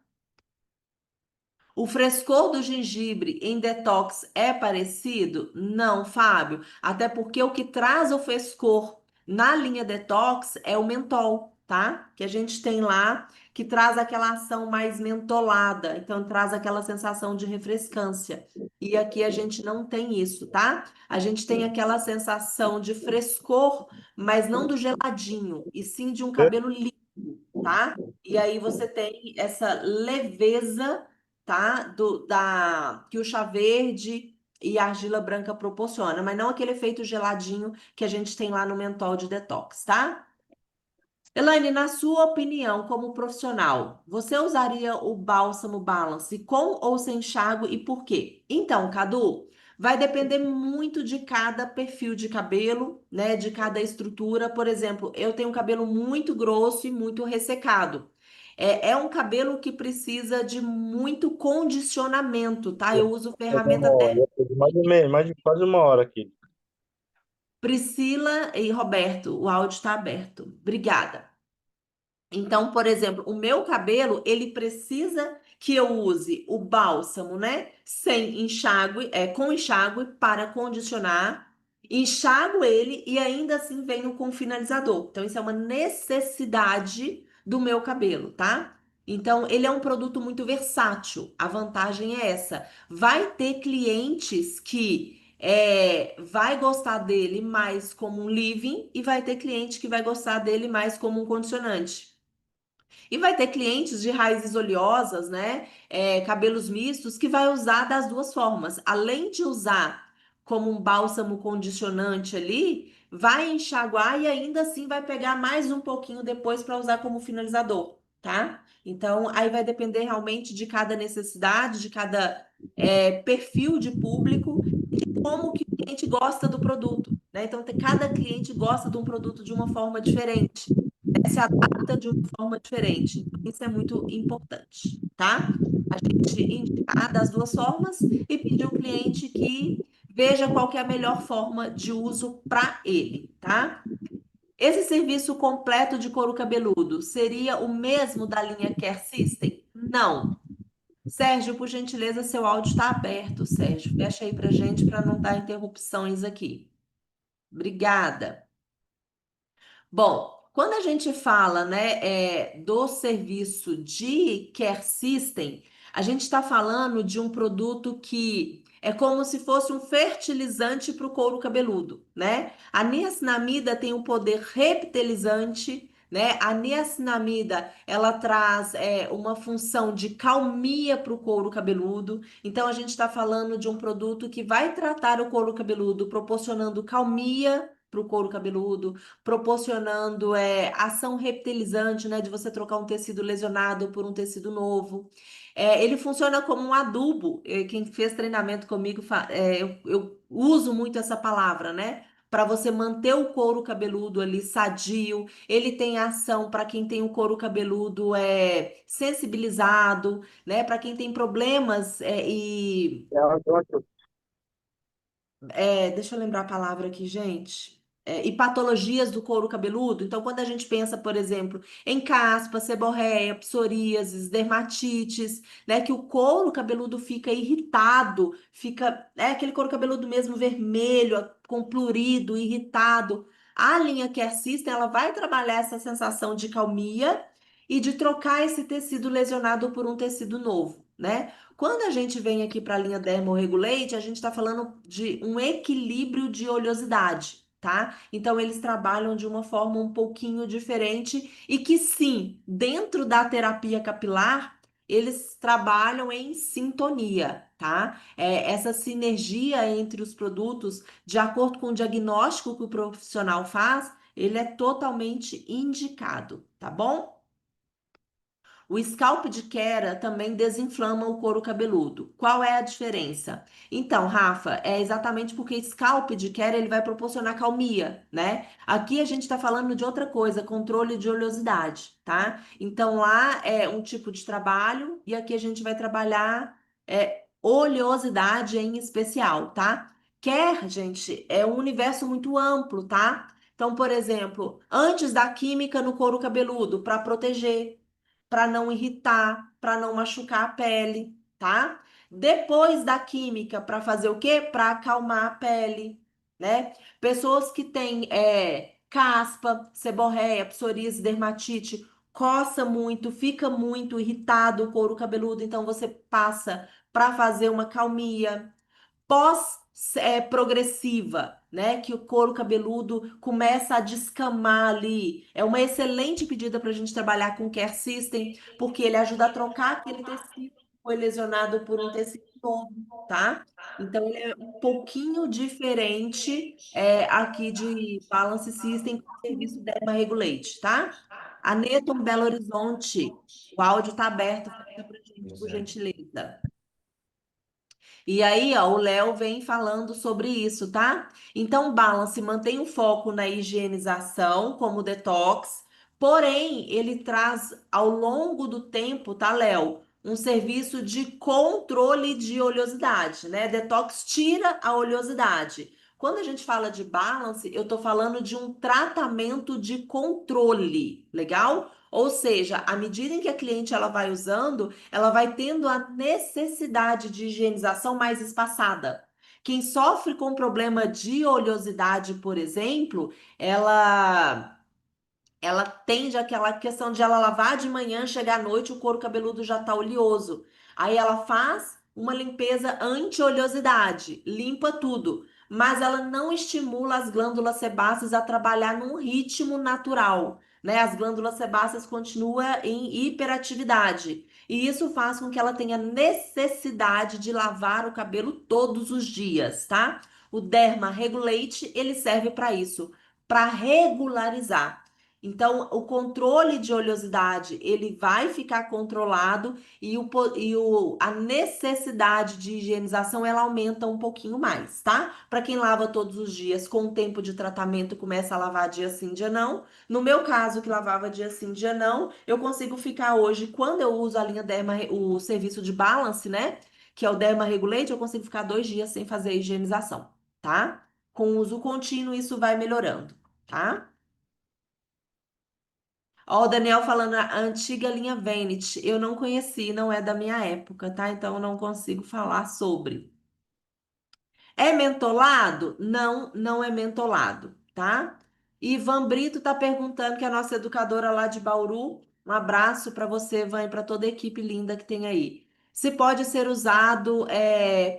O frescor do gengibre em detox é parecido? Não, Fábio. Até porque o que traz o frescor na linha detox é o mentol, tá? Que a gente tem lá, que traz aquela ação mais mentolada. Então, traz aquela sensação de refrescância. E aqui a gente não tem isso, tá? A gente tem aquela sensação de frescor, mas não do geladinho, e sim de um cabelo líquido, tá? E aí você tem essa leveza, tá? Que o chá verde e a argila branca proporciona, mas não aquele efeito geladinho que a gente tem lá no mentol de detox, tá? Elaine, na sua opinião, como profissional, você usaria o bálsamo Balance com ou sem enxágue e por quê? Então, Cadu, vai depender muito de cada perfil de cabelo, né? De cada estrutura. Por exemplo, eu tenho um cabelo muito grosso e muito ressecado. É um cabelo que precisa de muito condicionamento, tá? Eu uso Já ferramenta demora, já tem mais de meia, mais de quase uma hora aqui. Priscila e Roberto, o áudio está aberto. Obrigada. Então, por exemplo, o meu cabelo, ele precisa que eu use o bálsamo, né? Sem enxágue, com enxágue para condicionar. Enxago ele e ainda assim venho com finalizador. Então, isso é uma necessidade do meu cabelo, tá? Então, ele é um produto muito versátil. A vantagem é essa. Vai ter clientes que vai gostar dele mais como um leave-in e vai ter cliente que vai gostar dele mais como um condicionante. E vai ter clientes de raízes oleosas, né? Cabelos mistos, que vai usar das duas formas. Além de usar como um bálsamo condicionante ali, vai enxaguar e ainda assim vai pegar mais um pouquinho depois para usar como finalizador, tá? Então, aí vai depender realmente de cada necessidade, de cada perfil de público, como que o cliente gosta do produto, né? Então, cada cliente gosta de um produto de uma forma diferente, né? Se adapta de uma forma diferente. Então, isso é muito importante, tá? A gente indicar das duas formas e pedir ao cliente que veja qual que é a melhor forma de uso para ele, tá? Esse serviço completo de couro cabeludo seria o mesmo da linha Care System? Não. Sérgio, por gentileza, seu áudio está aberto, Sérgio. Fecha aí para gente para não dar interrupções aqui. Obrigada. Bom, quando a gente fala, né, do serviço de Care System, a gente está falando de um produto que é como se fosse um fertilizante para o couro cabeludo, né? A niacinamida tem um poder reptilizante, né? A niacinamida, ela traz uma função de calmia para o couro cabeludo. Então, a gente está falando de um produto que vai tratar o couro cabeludo, proporcionando calmia para o couro cabeludo, proporcionando ação reptilizante, né, de você trocar um tecido lesionado por um tecido novo. Ele funciona como um adubo. Quem fez treinamento comigo, eu uso muito essa palavra, né? Para você manter o couro cabeludo ali sadio. Ele tem ação para quem tem o couro cabeludo sensibilizado, né? Para quem tem problemas deixa eu lembrar a palavra aqui, gente. E patologias do couro cabeludo. Então, quando a gente pensa, por exemplo, em caspa, seborreia, psoríasis, dermatites, né, que o couro cabeludo fica irritado, fica, aquele couro cabeludo mesmo vermelho, comprurido, irritado. A linha Care System, ela vai trabalhar essa sensação de calmia e de trocar esse tecido lesionado por um tecido novo, né? Quando a gente vem aqui para a linha Dermoregulate, a gente está falando de um equilíbrio de oleosidade, tá? Então, eles trabalham de uma forma um pouquinho diferente e que, sim, dentro da terapia capilar, eles trabalham em sintonia, tá? Essa sinergia entre os produtos, de acordo com o diagnóstico que o profissional faz, ele é totalmente indicado, tá bom? O scalp de Kera também desinflama o couro cabeludo. Qual é a diferença? Então, Rafa, é exatamente porque scalp de Kera ele vai proporcionar calmia, né? Aqui a gente está falando de outra coisa, controle de oleosidade, tá? Então lá é um tipo de trabalho e aqui a gente vai trabalhar oleosidade em especial, tá? Care, gente, é um universo muito amplo, tá? Então, por exemplo, antes da química no couro cabeludo, para proteger, para não irritar, para não machucar a pele, tá? Depois da química, para fazer o quê? Para acalmar a pele, né? Pessoas que têm caspa, seborreia, psoríase, dermatite, coça muito, fica muito irritado o couro cabeludo, então você passa para fazer uma calmia. pós progressiva, né? Que o couro cabeludo começa a descamar ali. É uma excelente pedida para a gente trabalhar com Care System, porque ele ajuda a trocar aquele tecido que foi lesionado por um tecido novo, tá? Então, ele é um pouquinho diferente aqui de Balance System com o serviço Derma Regulate, tá? A Neton Belo Horizonte, o áudio está aberto, fala pra gente, por gentileza. E aí, ó, o Léo vem falando sobre isso, tá? Então, Balance mantém o foco na higienização, como o detox, porém, ele traz ao longo do tempo, tá, Léo? Um serviço de controle de oleosidade, né? Detox tira a oleosidade. Quando a gente fala de balance, eu tô falando de um tratamento de controle, legal? Ou seja, à medida em que a cliente ela vai usando, ela vai tendo a necessidade de higienização mais espaçada. Quem sofre com problema de oleosidade, por exemplo, ela tende àquela questão de ela lavar de manhã, chegar à noite, o couro cabeludo já tá oleoso. Aí ela faz uma limpeza anti-oleosidade, limpa tudo, mas ela não estimula as glândulas sebáceas a trabalhar num ritmo natural, né? As glândulas sebáceas continuam em hiperatividade. E isso faz com que ela tenha necessidade de lavar o cabelo todos os dias, tá? O Derma Regulate, ele serve para isso, para regularizar. Então, o controle de oleosidade, ele vai ficar controlado a necessidade de higienização, ela aumenta um pouquinho mais, tá? Para quem lava todos os dias, com o tempo de tratamento, começa a lavar dia sim, dia não. No meu caso, que lavava dia sim, dia não, eu consigo ficar hoje, quando eu uso a linha Derma, o serviço de balance, né? Que é o Derma Regulate, eu consigo ficar 2 dias sem fazer a higienização, tá? Com uso contínuo, isso vai melhorando, tá? Ó, o Daniel falando a antiga linha Vanity. Eu não conheci, não é da minha época, tá? Então eu não consigo falar sobre. É mentolado? Não, não é mentolado, tá? Ivan Brito tá perguntando, que é a nossa educadora lá de Bauru. Um abraço para você, Ivan, e para toda a equipe linda que tem aí. Se pode ser usado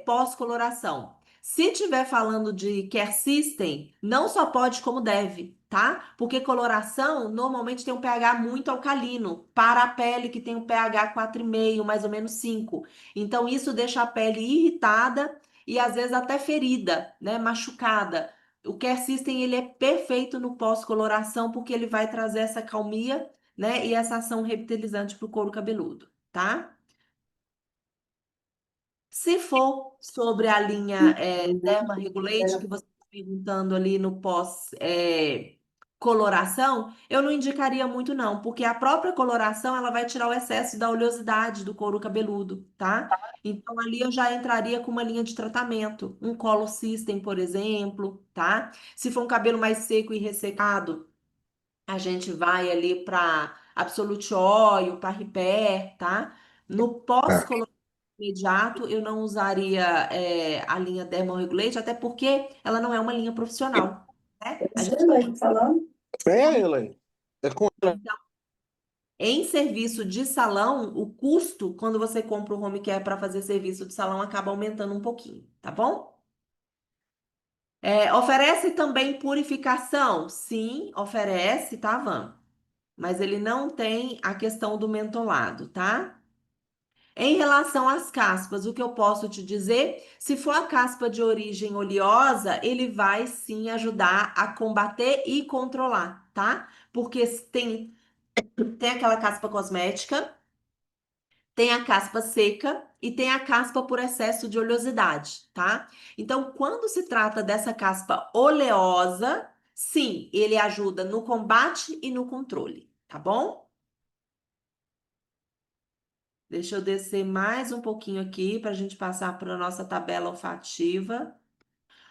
pós-coloração. Se tiver falando de Care System, não só pode como deve, tá? Porque coloração normalmente tem um pH muito alcalino, para a pele que tem um pH 4,5, mais ou menos 5. Então isso deixa a pele irritada e às vezes até ferida, né, machucada. O Care System ele é perfeito no pós-coloração porque ele vai trazer essa calmia, né, e essa ação revitalizante para o couro cabeludo, tá? Se for sobre a linha Derma Regulate, que você está perguntando ali no pós-coloração, eu não indicaria muito não, porque a própria coloração ela vai tirar o excesso da oleosidade do couro cabeludo, tá? Então ali eu já entraria com uma linha de tratamento, um Color System, por exemplo, tá? Se for um cabelo mais seco e ressecado, a gente vai ali para Absolute Oil, para Repair, tá? No Tá. pós-coloração imediato, eu não usaria a linha Dermoregulate, até porque ela não é uma linha profissional, né? A gente tem. É, Elaine. É com... Então, em serviço de salão, o custo, quando você compra o home care para fazer serviço de salão, acaba aumentando um pouquinho, tá bom? Oferece também purificação? Sim, oferece, tá, Van? Mas ele não tem a questão do mentolado, tá? Em relação às caspas, o que eu posso te dizer? Se for a caspa de origem oleosa, ele vai sim ajudar a combater e controlar, tá? Porque tem aquela caspa cosmética, tem a caspa seca e tem a caspa por excesso de oleosidade, tá? Então, quando se trata dessa caspa oleosa, sim, ele ajuda no combate e no controle, tá bom? Deixa eu descer mais um pouquinho aqui para a gente passar para a nossa tabela olfativa.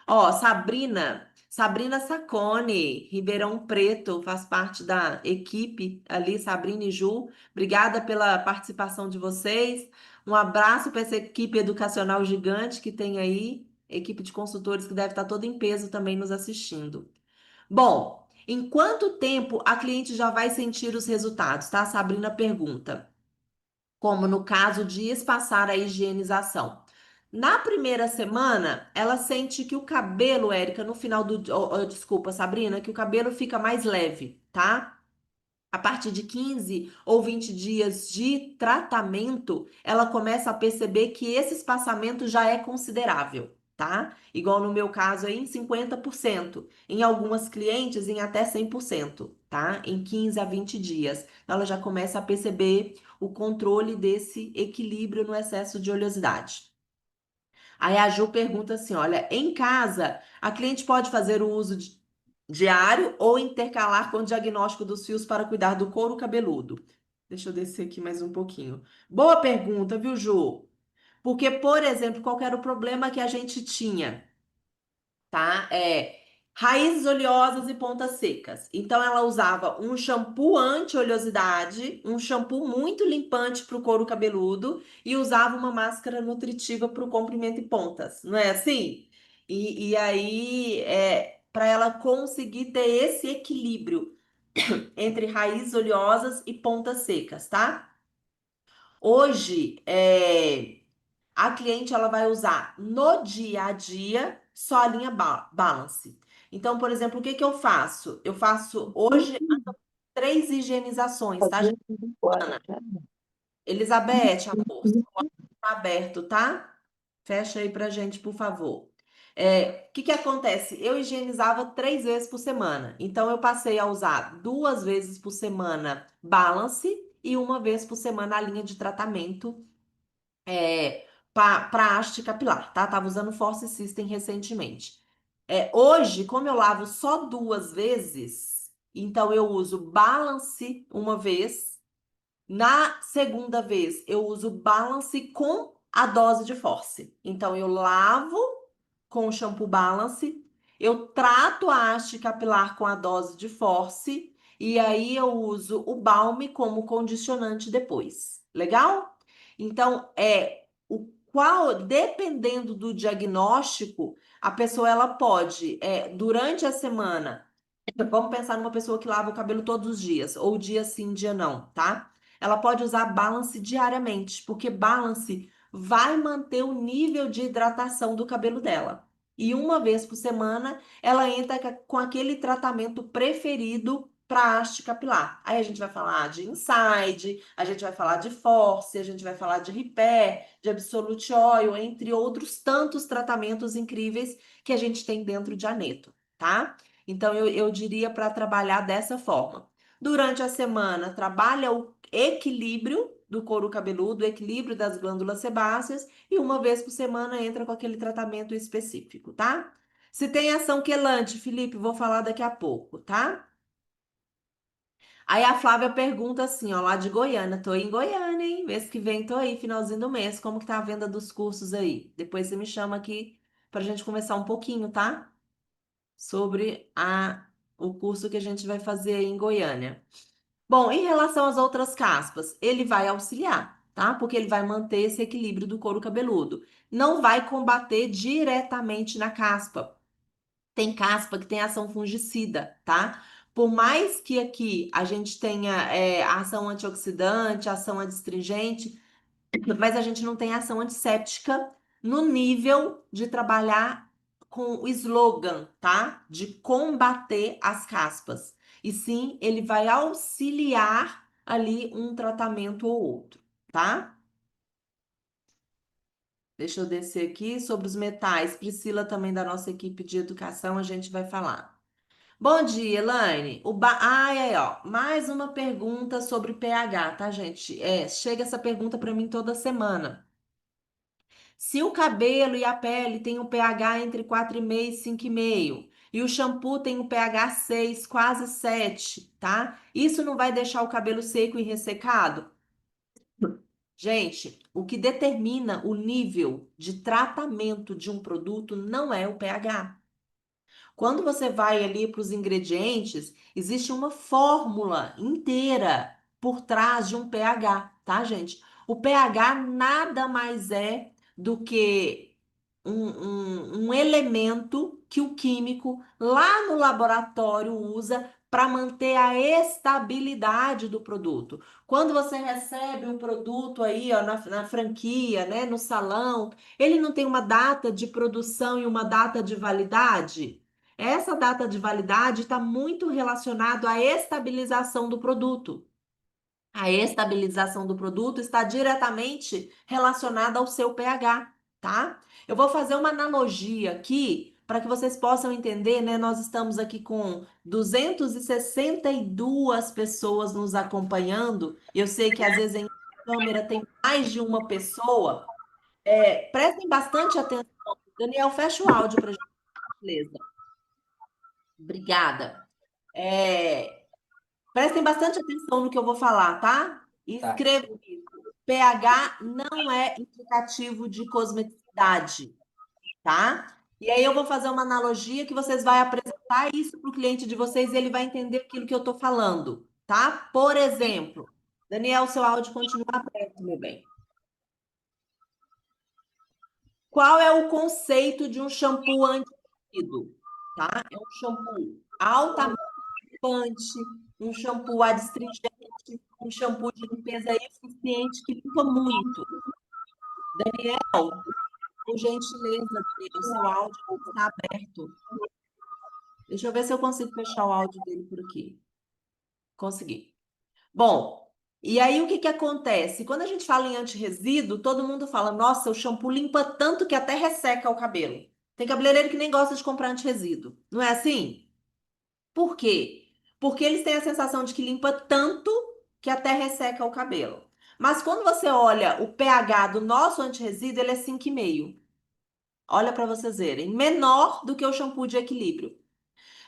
Ó, Sabrina Sacone, Ribeirão Preto, faz parte da equipe ali, Sabrina e Ju. Obrigada pela participação de vocês. Um abraço para essa equipe educacional gigante que tem aí, equipe de consultores que deve estar toda em peso também nos assistindo. Bom, em quanto tempo a cliente já vai sentir os resultados, tá? A Sabrina pergunta como no caso de espaçar a higienização. Na primeira semana, ela sente que o cabelo, Érica, no final do, desculpa, Sabrina, que o cabelo fica mais leve, tá? A partir de 15 ou 20 dias de tratamento, ela começa a perceber que esse espaçamento já é considerável, tá? Igual no meu caso aí, em 50%. Em algumas clientes, em até 100%, tá? Em 15 a 20 dias. Ela já começa a perceber o controle desse equilíbrio no excesso de oleosidade. Aí a Ju pergunta assim: olha, em casa, a cliente pode fazer o uso diário ou intercalar com o diagnóstico dos fios para cuidar do couro cabeludo? Deixa eu descer aqui mais um pouquinho. Boa pergunta, viu, Ju? Porque, por exemplo, qual que era o problema que a gente tinha? Tá? Raízes oleosas e pontas secas. Então, ela usava um shampoo anti-oleosidade, um shampoo muito limpante para o couro cabeludo e usava uma máscara nutritiva para o comprimento e pontas, não é assim? E aí, para ela conseguir ter esse equilíbrio entre raízes oleosas e pontas secas, tá? Hoje, a cliente ela vai usar no dia a dia só a linha Balance. Então, por exemplo, o que que eu faço? Eu faço hoje 3 higienizações, tá, gente? Elizabeth, amor, tá aberto, tá? Fecha aí pra gente, por favor. O que que acontece? Eu higienizava 3 vezes por semana. Então, eu passei a usar 2 vezes por semana Balance e uma vez por semana a linha de tratamento para haste capilar, tá? Tava usando Force System recentemente. Hoje, como eu lavo só 2 vezes, então eu uso Balance uma vez. Na segunda vez, eu uso Balance com a dose de Force. Então, eu lavo com o shampoo Balance, eu trato a haste capilar com a dose de Force e aí eu uso o Balme como condicionante depois. Legal? Então, dependendo do diagnóstico, a pessoa ela pode, durante a semana, vamos pensar numa pessoa que lava o cabelo todos os dias, ou dia sim, dia não, tá? Ela pode usar Balance diariamente, porque Balance vai manter o nível de hidratação do cabelo dela. E uma vez por semana, ela entra com aquele tratamento preferido para haste capilar. Aí a gente vai falar de Inside, a gente vai falar de Force, a gente vai falar de Repair, de Absolute Oil, entre outros tantos tratamentos incríveis que a gente tem dentro de Aneto, tá? Então, eu diria para trabalhar dessa forma. Durante a semana, trabalha o equilíbrio do couro cabeludo, o equilíbrio das glândulas sebáceas, e uma vez por semana entra com aquele tratamento específico, tá? Se tem ação quelante, Felipe, vou falar daqui a pouco, tá? Aí a Flávia pergunta assim, ó, lá de Goiânia, tô em Goiânia, hein? Mês que vem tô aí, finalzinho do mês, como que tá a venda dos cursos aí? Depois você me chama aqui pra gente conversar um pouquinho, tá? Sobre o curso que a gente vai fazer aí em Goiânia. Bom, em relação às outras caspas, ele vai auxiliar, tá? Porque ele vai manter esse equilíbrio do couro cabeludo. Não vai combater diretamente na caspa. Tem caspa que tem ação fungicida, tá? Por mais que aqui a gente tenha ação antioxidante, ação adstringente, mas a gente não tem ação antisséptica no nível de trabalhar com o slogan, tá? De combater as caspas. E sim, ele vai auxiliar ali um tratamento ou outro, tá? Deixa eu descer aqui sobre os metais. Priscila, também da nossa equipe de educação, a gente vai falar. Bom dia, Elaine. Ai, ai, ó, mais uma pergunta sobre pH, tá, gente? Chega essa pergunta para mim toda semana. Se o cabelo e a pele têm um pH entre 4,5 e 5,5 e o shampoo tem um pH 6, quase 7, tá? Isso não vai deixar o cabelo seco e ressecado? Gente, o que determina o nível de tratamento de um produto não é o pH. Quando você vai ali para os ingredientes, existe uma fórmula inteira por trás de um pH, tá, gente? O pH nada mais é do que um elemento que o químico lá no laboratório usa para manter a estabilidade do produto. Quando você recebe um produto aí, ó, na franquia, né, no salão, ele não tem uma data de produção e uma data de validade? Essa data de validade está muito relacionado à estabilização do produto. A estabilização do produto está diretamente relacionada ao seu pH, tá? Eu vou fazer uma analogia aqui para que vocês possam entender, né? Nós estamos aqui com 262 pessoas nos acompanhando. Eu sei que às vezes em câmera tem mais de uma pessoa. Prestem bastante atenção. Daniel, fecha o áudio para gentileza. Obrigada. É, Prestem bastante atenção no que eu vou falar, tá? E Tá. escrevam isso. pH não é indicativo de cosmeticidade, tá? E aí eu vou fazer uma analogia que vocês vão apresentar isso para o cliente de vocês e ele vai entender aquilo que eu estou falando, tá? Por exemplo, Daniel, seu áudio continua aberto, meu bem. Qual é o conceito de um shampoo anti-resíduo? Tá? É um shampoo altamente limpante, um shampoo adstringente, um shampoo de limpeza eficiente que limpa muito. Daniel, por gentileza, o seu áudio está aberto. Deixa eu ver se eu consigo fechar o áudio dele por aqui. Consegui. Bom, e aí o que que acontece? Quando a gente fala em antirresíduo, todo mundo fala, nossa, o shampoo limpa tanto que até resseca o cabelo. Tem cabeleireiro que nem gosta de comprar antirresíduo. Não é assim? Por quê? Porque eles têm a sensação de que limpa tanto que até resseca o cabelo. Mas quando você olha o pH do nosso antirresíduo, ele é 5,5. Olha para vocês verem, menor do que o shampoo de equilíbrio.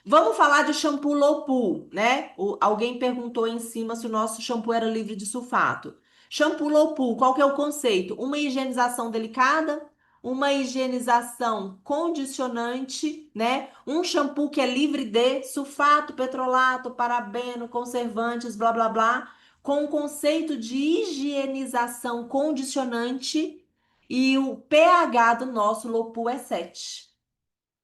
Vamos falar de shampoo low pool, né? Alguém perguntou em cima se o nosso shampoo era livre de sulfato. Shampoo low pool, qual que é o conceito? Uma higienização delicada, uma higienização condicionante, né? Um shampoo que é livre de sulfato, petrolato, parabeno, conservantes, blá blá blá, com o conceito de higienização condicionante e o pH do nosso low pool é 7.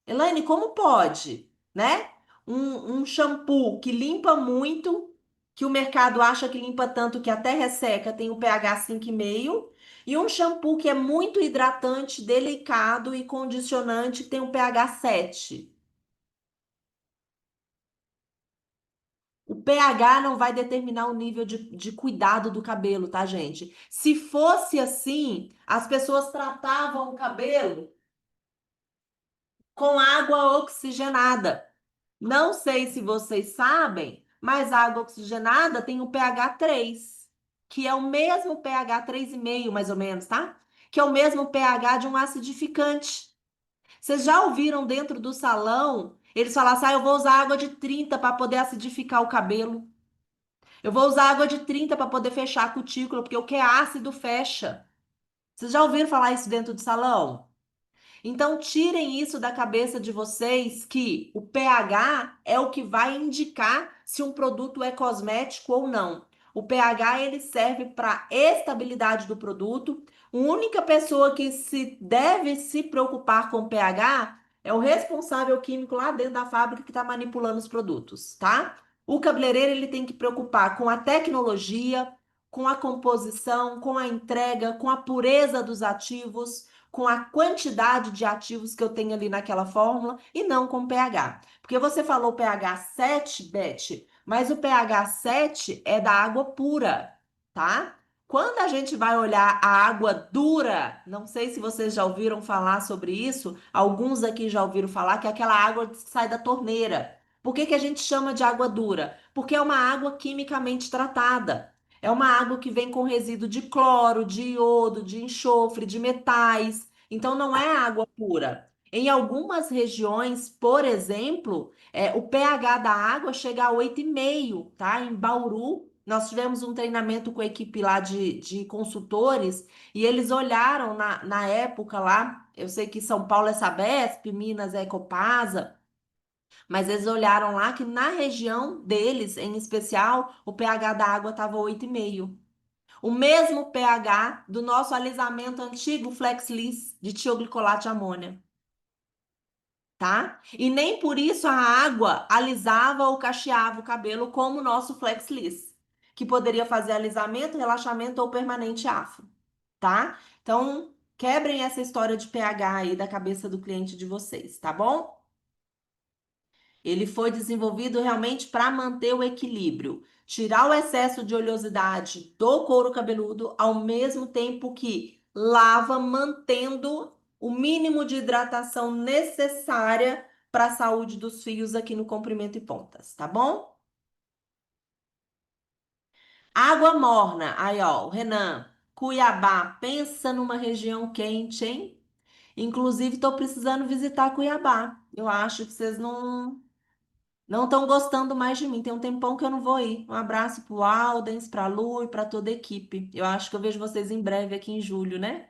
Elaine, como pode, né? Um shampoo que limpa muito, que o mercado acha que limpa tanto que até resseca, tem o pH 5,5, e um shampoo que é muito hidratante, delicado e condicionante, que tem o pH 7. O pH não vai determinar o nível de cuidado do cabelo, tá, gente? Se fosse assim, as pessoas tratavam o cabelo com água oxigenada. Não sei se vocês sabem, mas a água oxigenada tem o pH 3, que é o mesmo pH 3,5, mais ou menos, tá? Que é o mesmo pH de um acidificante. Vocês já ouviram dentro do salão eles falar assim: eu vou usar água de 30 para poder acidificar o cabelo. Eu vou usar água de 30 para poder fechar a cutícula, porque o que é ácido fecha. Vocês já ouviram falar isso dentro do salão? Então, tirem isso da cabeça de vocês que o pH é o que vai indicar se um produto é cosmético ou não. O pH ele serve para estabilidade do produto. A única pessoa que se deve se preocupar com o pH é o responsável químico lá dentro da fábrica que está manipulando os produtos, tá? O cabeleireiro ele tem que preocupar com a tecnologia, com a composição, com a entrega, com a pureza dos ativos, com a quantidade de ativos que eu tenho ali naquela fórmula e não com o pH. Porque você falou pH 7, Beth, mas o pH 7 é da água pura, tá? Quando a gente vai olhar a água dura, não sei se vocês já ouviram falar sobre isso, alguns aqui já ouviram falar que é aquela água que sai da torneira. Por que que a gente chama de água dura? Porque é uma água quimicamente tratada. É uma água que vem com resíduo de cloro, de iodo, de enxofre, de metais. Então, não é água pura. Em algumas regiões, por exemplo, o pH da água chega a 8,5, tá? Em Bauru, nós tivemos um treinamento com a equipe lá de consultores e eles olharam na época lá, eu sei que São Paulo é Sabesp, Minas é Copasa, mas eles olharam lá que na região deles, em especial, o pH da água estava 8,5. O mesmo pH do nosso alisamento antigo Flexlis de tioglicolato de amônia. tá? E nem por isso a água alisava ou cacheava o cabelo como o nosso Flex Liss, que poderia fazer alisamento, relaxamento ou permanente afro, tá? Então, quebrem essa história de pH aí da cabeça do cliente de vocês, tá bom? Ele foi desenvolvido realmente para manter o equilíbrio, tirar o excesso de oleosidade do couro cabeludo, ao mesmo tempo que lava, mantendo o mínimo de hidratação necessária para a saúde dos fios aqui no comprimento e pontas, tá bom? Água morna. Aí, ó, o Renan, Cuiabá, pensa numa região quente, hein? Inclusive, estou precisando visitar Cuiabá. Eu acho que vocês não estão gostando mais de mim. Tem um tempão que eu não vou ir. Um abraço pro Aldens, pra Lu e pra toda a equipe. Eu acho que eu vejo vocês em breve aqui em julho, né?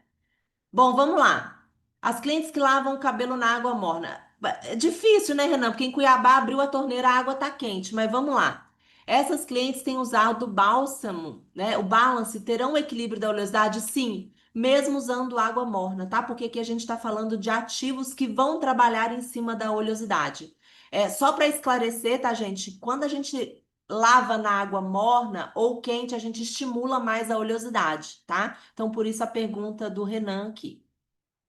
Bom, vamos lá. As clientes que lavam o cabelo na água morna. É difícil, né, Renan? Porque em Cuiabá abriu a torneira, a água tá quente. Mas vamos lá. Essas clientes têm usado o bálsamo, né? O balance, terão o equilíbrio da oleosidade? Sim, mesmo usando água morna, tá? Porque aqui a gente está falando de ativos que vão trabalhar em cima da oleosidade. É, só para esclarecer, tá, gente? Quando a gente lava na água morna ou quente, a gente estimula mais a oleosidade, tá? Então, por isso a pergunta do Renan aqui,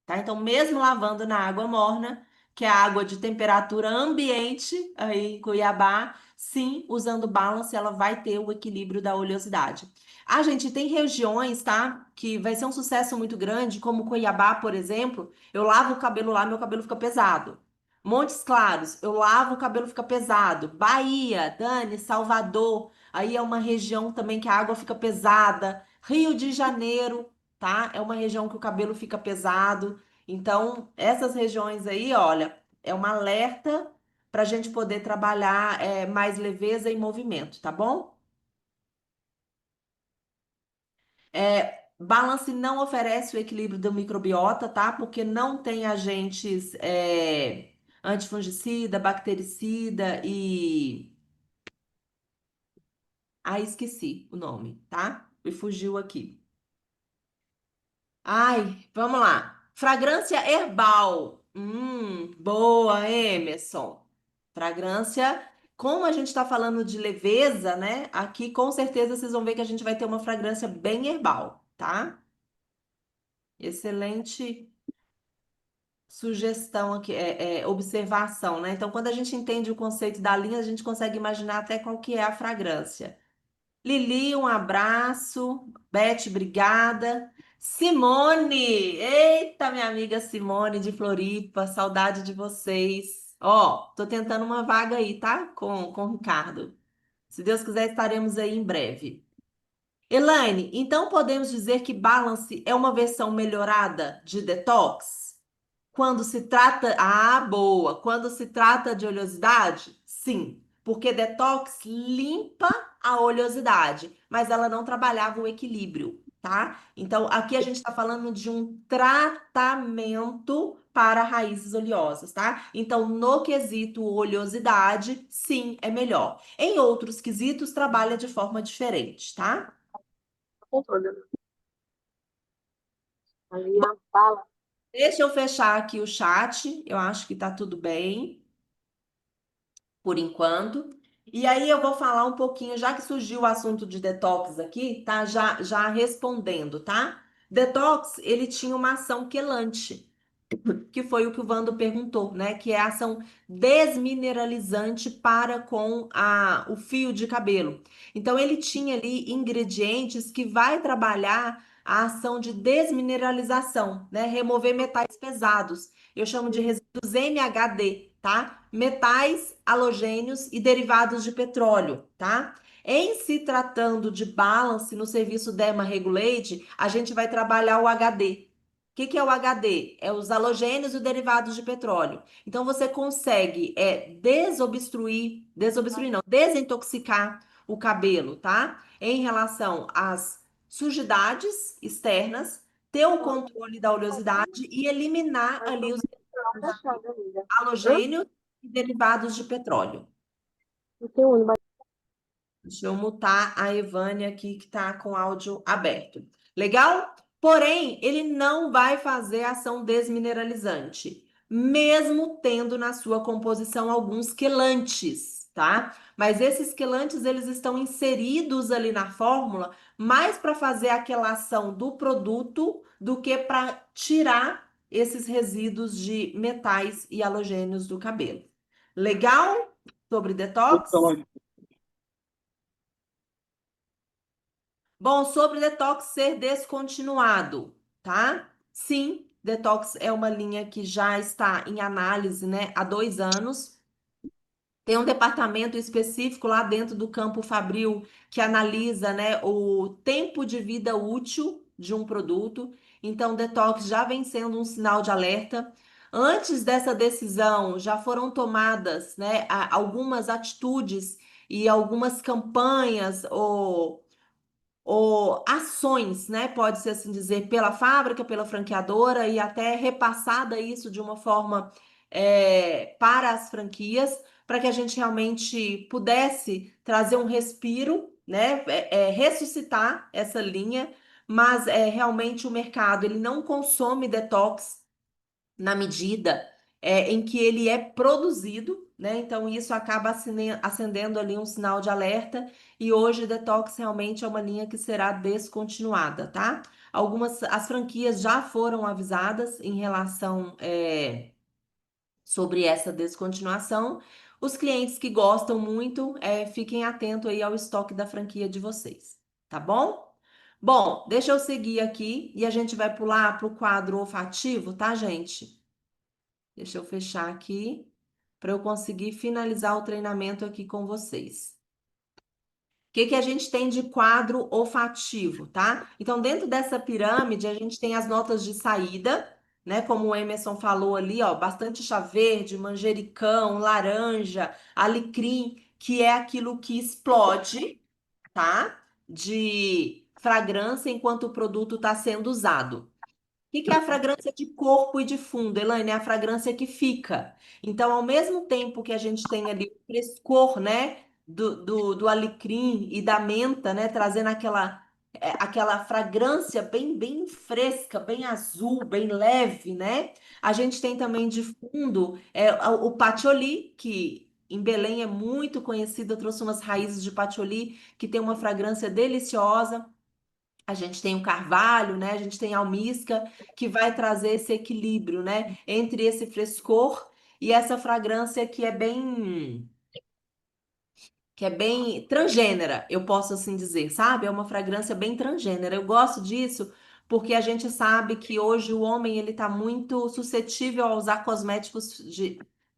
tá? Então, mesmo lavando na água morna, que é a água de temperatura ambiente aí em Cuiabá, sim, usando balance, ela vai ter o equilíbrio da oleosidade. A gente tem regiões, tá? Que vai ser um sucesso muito grande, como Cuiabá, por exemplo. Eu lavo o cabelo lá, meu cabelo fica pesado. Montes Claros, eu lavo o cabelo fica pesado. Bahia, Dani, Salvador, aí é uma região também que a água fica pesada. Rio de Janeiro, tá? É uma região que o cabelo fica pesado. Então, essas regiões aí, olha, é um alerta para a gente poder trabalhar mais leveza e movimento, tá bom? Balance não oferece o equilíbrio do microbiota, tá? Porque não tem agentes antifungicida, bactericida e. Ah, esqueci o nome, tá? Me fugiu aqui. Ai, vamos lá. Fragrância herbal. Boa, Emerson. Fragrância. Como a gente está falando de leveza, né? Aqui com certeza vocês vão ver que a gente vai ter uma fragrância bem herbal, tá? Excelente sugestão aqui, observação, né? Então, quando a gente entende o conceito da linha, a gente consegue imaginar até qual que é a fragrância. Lili, um abraço. Beth, obrigada. Simone, eita, minha amiga Simone de Floripa, saudade de vocês. Ó, tô tentando uma vaga aí, tá? Com o Ricardo. Se Deus quiser, estaremos aí em breve. Elaine, então podemos dizer que Balance é uma versão melhorada de Detox? Quando se trata. Ah, boa! Quando se trata de oleosidade? Sim, porque detox limpa a oleosidade, mas ela não trabalhava o equilíbrio, tá? Então, aqui a gente está falando de um tratamento para raízes oleosas, tá? Então, no quesito oleosidade, sim, é melhor. Em outros quesitos, trabalha de forma diferente, tá? Deixa eu fechar aqui o chat, eu acho que tá tudo bem por enquanto. E aí eu vou falar um pouquinho, já que surgiu o assunto de detox aqui, tá? Já respondendo, tá? Detox, ele tinha uma ação quelante, que foi o que o Vando perguntou, né? Que é a ação desmineralizante para com o fio de cabelo. Então, ele tinha ali ingredientes que vai trabalhar a ação de desmineralização, né? Remover metais pesados. Eu chamo de resíduos MHD, tá? Metais, halogênios e derivados de petróleo, tá? Em se tratando de balance no serviço Derma Regulate, a gente vai trabalhar o HD. O que que é o HD? É os halogênios e os derivados de petróleo. Então você consegue desobstruir não, desintoxicar o cabelo, tá? Em relação às sujidades externas, ter o controle da oleosidade e eliminar ali os halogênios e derivados de petróleo. Deixa eu mutar a Evânia aqui que está com o áudio aberto. Legal? Porém, ele não vai fazer ação desmineralizante. mesmo tendo na sua composição alguns quelantes, tá? Mas esses quelantes, eles estão inseridos ali na fórmula mais para fazer aquela ação do produto do que para tirar esses resíduos de metais e halogênios do cabelo. Legal? Sobre detox? Bom, sobre detox ser descontinuado, tá? Sim, detox é uma linha que já está em análise, né, há 2 anos. Tem um departamento específico lá dentro do Campo Fabril que analisa, né, o tempo de vida útil de um produto. Então, detox já vem sendo um sinal de alerta. Antes dessa decisão, já foram tomadas, né, algumas atitudes e algumas campanhas ou ações, né? Pode-se assim dizer, pela fábrica, pela franqueadora e até repassada isso de uma forma para as franquias, para que a gente realmente pudesse trazer um respiro, né? Ressuscitar essa linha, mas realmente o mercado ele não consome detox na medida em que ele é produzido, né? Então isso acaba acendendo ali um sinal de alerta e hoje detox realmente é uma linha que será descontinuada, tá? As franquias já foram avisadas em relação sobre essa descontinuação. Os clientes que gostam muito, fiquem atentos aí ao estoque da franquia de vocês, tá bom? Bom, deixa eu seguir aqui e a gente vai pular para o quadro olfativo, tá, gente? Deixa eu fechar aqui para eu conseguir finalizar o treinamento aqui com vocês. O que que a gente tem de quadro olfativo, tá? Então, dentro dessa pirâmide, a gente tem as notas de saída, né? Como o Emerson falou ali, ó, bastante chá verde, manjericão, laranja, alecrim, que é aquilo que explode, tá? De fragrância enquanto o produto está sendo usado. O que é a fragrância de corpo e de fundo, Elaine? É a fragrância que fica. Então, ao mesmo tempo que a gente tem ali o frescor, né, do alecrim e da menta, né, trazendo aquela fragrância bem fresca, bem azul, bem leve, né? A gente tem também de fundo o patchouli, que em Belém é muito conhecido. Eu trouxe umas raízes de patchouli que tem uma fragrância deliciosa. A gente tem o carvalho, né? A gente tem a almíscar, que vai trazer esse equilíbrio, né? Entre esse frescor e essa fragrância que é bem transgênera, eu posso assim dizer, sabe? É uma fragrância bem transgênera. Eu gosto disso porque a gente sabe que hoje o homem ele tá muito suscetível a usar cosméticos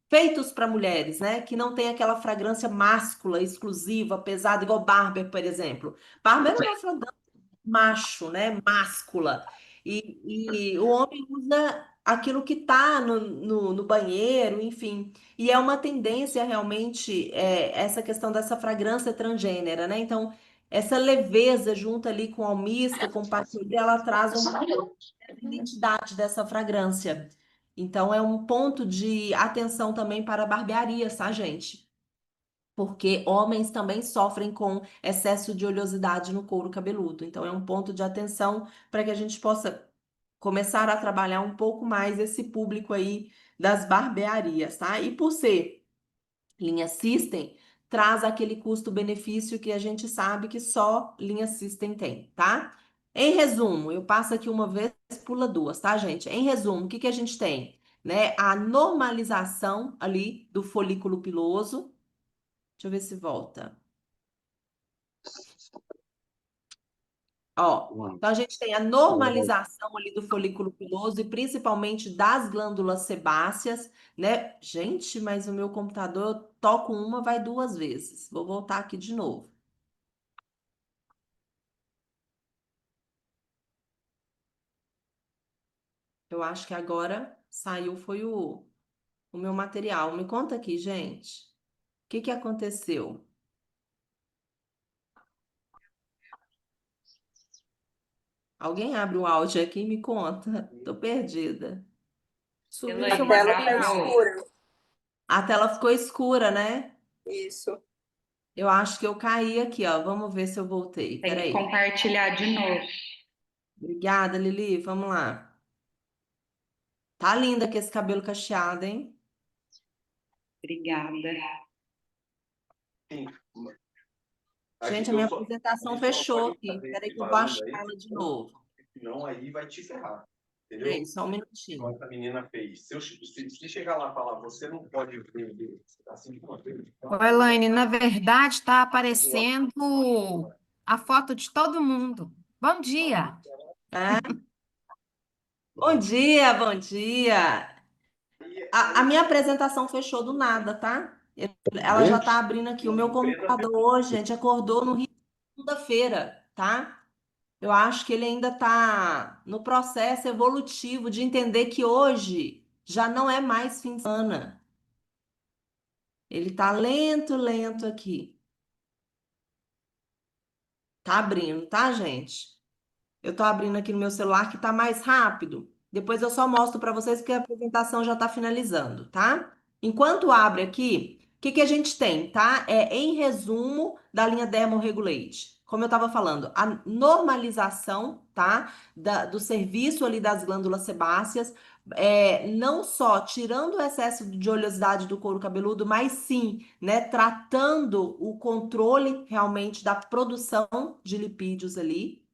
feitos para mulheres, né? Que não tem aquela fragrância máscula, exclusiva, pesada, igual Barber, por exemplo. Barber é uma fragrância macho, né? Máscula. E o homem usa aquilo que tá no banheiro, enfim. E é uma tendência realmente essa questão dessa fragrância transgênera, né? Então, essa leveza junto ali com a almíscar, com o patchouli, ela traz uma identidade dessa fragrância. Então, é um ponto de atenção também para barbearias, tá, gente? Porque homens também sofrem com excesso de oleosidade no couro cabeludo. Então, é um ponto de atenção para que a gente possa começar a trabalhar um pouco mais esse público aí das barbearias, tá? E por ser linha System, traz aquele custo-benefício que a gente sabe que só linha System tem, tá? Em resumo, eu passo aqui uma vez, pula duas, tá, gente? Em resumo, o que que a gente tem? Né? A normalização ali do folículo piloso. Deixa eu ver se volta. Ó, então a gente tem a normalização ali do folículo piloso e principalmente das glândulas sebáceas, né? Gente, mas o meu computador, eu toco uma, vai 2 vezes. Vou voltar aqui de novo. Eu acho que agora saiu, foi o meu material. Me conta aqui, gente. O que que aconteceu? Alguém abre o áudio aqui e me conta. Tô perdida. Subiu A seu tela tá material. escura. A tela ficou escura, né? Isso. Eu acho que eu caí aqui, ó. Vamos ver se eu voltei. Tem que Peraí. compartilhar de novo. Obrigada, Lili. Vamos lá. Tá linda aqui esse cabelo cacheado, hein? Obrigada. Gente, a minha apresentação fechou aqui. Peraí que eu vou achar ela de novo. Senão aí vai te ferrar. Entendeu? Peraí, só um minutinho. Igual essa menina fez. Se chegar lá e falar, você não pode vender assim como Ô, Elaine, na verdade, está aparecendo a foto de todo mundo. Bom dia. É? Bom dia, bom dia. A minha apresentação fechou do nada, tá? Ela já tá abrindo aqui. O meu computador hoje, gente, acordou no Rio segunda-feira, tá? Eu acho que ele ainda tá no processo evolutivo de entender que hoje já não é mais fim de semana. Ele tá lento, lento aqui. Tá abrindo, tá, gente? Eu tô abrindo aqui no meu celular que tá mais rápido. Depois eu só mostro para vocês que a apresentação já tá finalizando, tá? Enquanto abre aqui, o que que a gente tem, tá? É em resumo da linha Dermoregulate. Como eu estava falando, a normalização, tá? Do serviço ali das glândulas sebáceas, não só tirando o excesso de oleosidade do couro cabeludo, mas sim, né, tratando o controle realmente da produção de lipídios ali.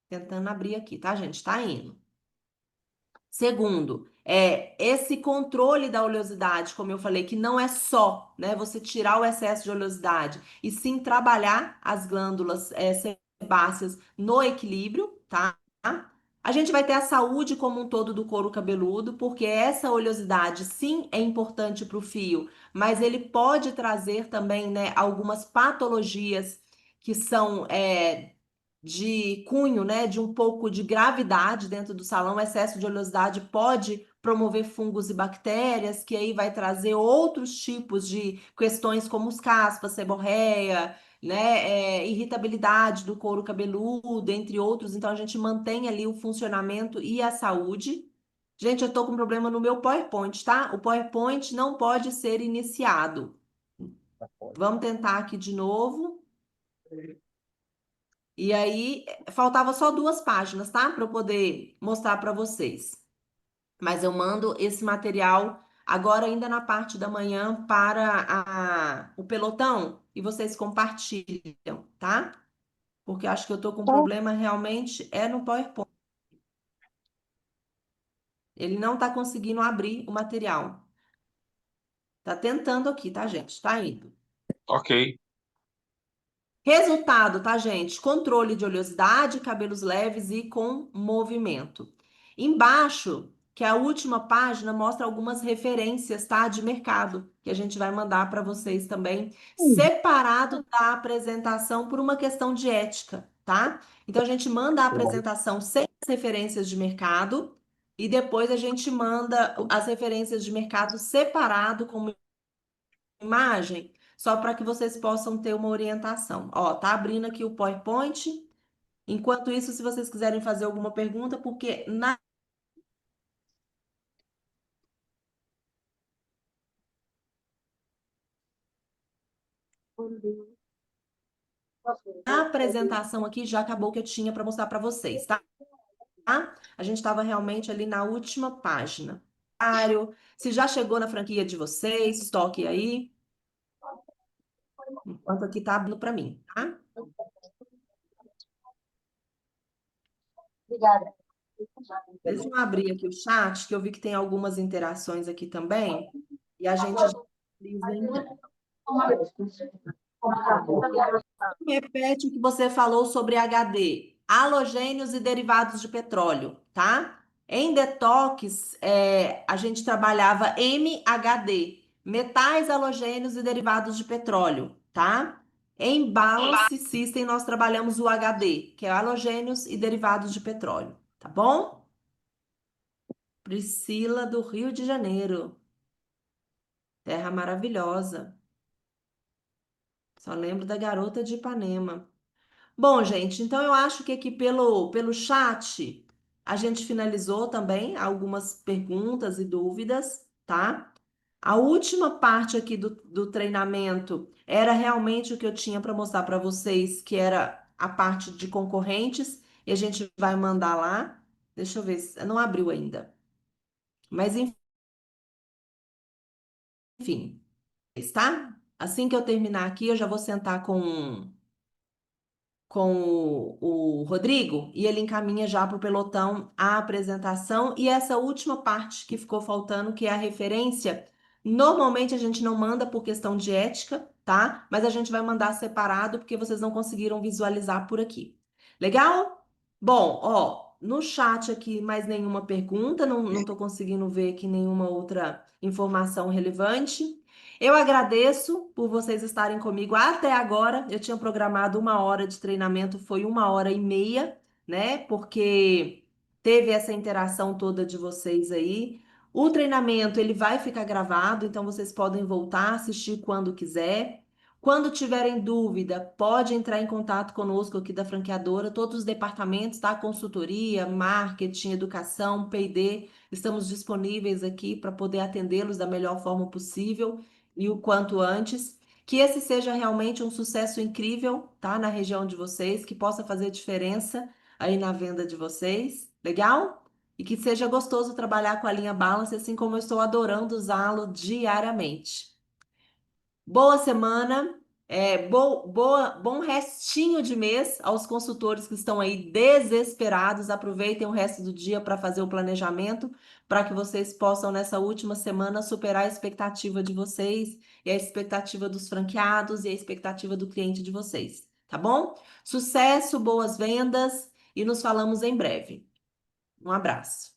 Tentando abrir aqui, tá, gente? Tá indo. Segundo, esse controle da oleosidade, como eu falei, que não é só, né, você tirar o excesso de oleosidade, e sim trabalhar as glândulas sebáceas no equilíbrio, tá? A gente vai ter a saúde como um todo do couro cabeludo, porque essa oleosidade, sim, é importante para o fio, mas ele pode trazer também, né, algumas patologias que são de cunho, né, de um pouco de gravidade dentro do salão. O excesso de oleosidade pode promover fungos e bactérias, que aí vai trazer outros tipos de questões como os caspas, seborreia, né, irritabilidade do couro cabeludo, entre outros. Então a gente mantém ali o funcionamento e a saúde. Gente, eu tô com problema no meu PowerPoint, tá? O PowerPoint não pode ser iniciado. Vamos tentar aqui de novo. E aí, faltava só 2 páginas, tá? Para eu poder mostrar para vocês. Mas eu mando esse material agora, ainda na parte da manhã, para o pelotão e vocês compartilham, tá? Porque eu acho que eu tô com problema realmente no PowerPoint. Ele não tá conseguindo abrir o material. Tá tentando aqui, tá, gente? Tá indo. Ok. Resultado, tá, gente? Controle de oleosidade, cabelos leves e com movimento. Embaixo, que é a última página, mostra algumas referências, tá, de mercado, que a gente vai mandar para vocês também, separado da apresentação por uma questão de ética, tá? Então a gente manda a apresentação sem as referências de mercado e depois a gente manda as referências de mercado separado com imagem, só para que vocês possam ter uma orientação. Ó, tá abrindo aqui o PowerPoint. Enquanto isso, se vocês quiserem fazer alguma pergunta, porque na apresentação aqui já acabou o que eu tinha para mostrar para vocês, tá? A gente estava realmente ali na última página. Se já chegou na franquia de vocês, estoque aí. Enquanto aqui tá abrindo para mim, tá? Obrigada. Deixa eu abrir aqui o chat, que eu vi que tem algumas interações aqui também. E a gente já utiliza então. Repete o que você falou sobre HD, halogênios e derivados de petróleo, tá? Em detox, a gente trabalhava MHD, metais, halogênios e derivados de petróleo, tá? Em balance system, nós trabalhamos o HD, que é halogênios e derivados de petróleo, tá bom? Priscila do Rio de Janeiro, terra maravilhosa. Só lembro da garota de Ipanema. Bom, gente, então eu acho que aqui pelo chat a gente finalizou também algumas perguntas e dúvidas, tá? A última parte aqui do treinamento era realmente o que eu tinha para mostrar para vocês, que era a parte de concorrentes, e a gente vai mandar lá. Deixa eu ver se não abriu ainda. Mas enfim, tá? Assim que eu terminar aqui, eu já vou sentar com o Rodrigo e ele encaminha já para o pelotão a apresentação e essa última parte que ficou faltando, que é a referência. Normalmente a gente não manda por questão de ética, tá? Mas a gente vai mandar separado porque vocês não conseguiram visualizar por aqui. Legal? Bom, ó, no chat aqui mais nenhuma pergunta, não tô conseguindo ver aqui nenhuma outra informação relevante. Eu agradeço por vocês estarem comigo até agora. Eu tinha programado 1 hora de treinamento, foi 1 hora e meia, né? Porque teve essa interação toda de vocês aí. O treinamento ele vai ficar gravado, então vocês podem voltar a assistir quando quiser. Quando tiverem dúvida, pode entrar em contato conosco aqui da franqueadora, todos os departamentos, tá? Consultoria, marketing, educação, P&D, estamos disponíveis aqui para poder atendê-los da melhor forma possível e o quanto antes. Que esse seja realmente um sucesso incrível, tá? Na região de vocês, que possa fazer diferença aí na venda de vocês. Legal? E que seja gostoso trabalhar com a linha Balance, assim como eu estou adorando usá-lo diariamente. Boa semana, bom restinho de mês aos consultores que estão aí desesperados. Aproveitem o resto do dia para fazer o planejamento, para que vocês possam, nessa última semana, superar a expectativa de vocês e a expectativa dos franqueados e a expectativa do cliente de vocês, tá bom? Sucesso, boas vendas e nos falamos em breve. Um abraço.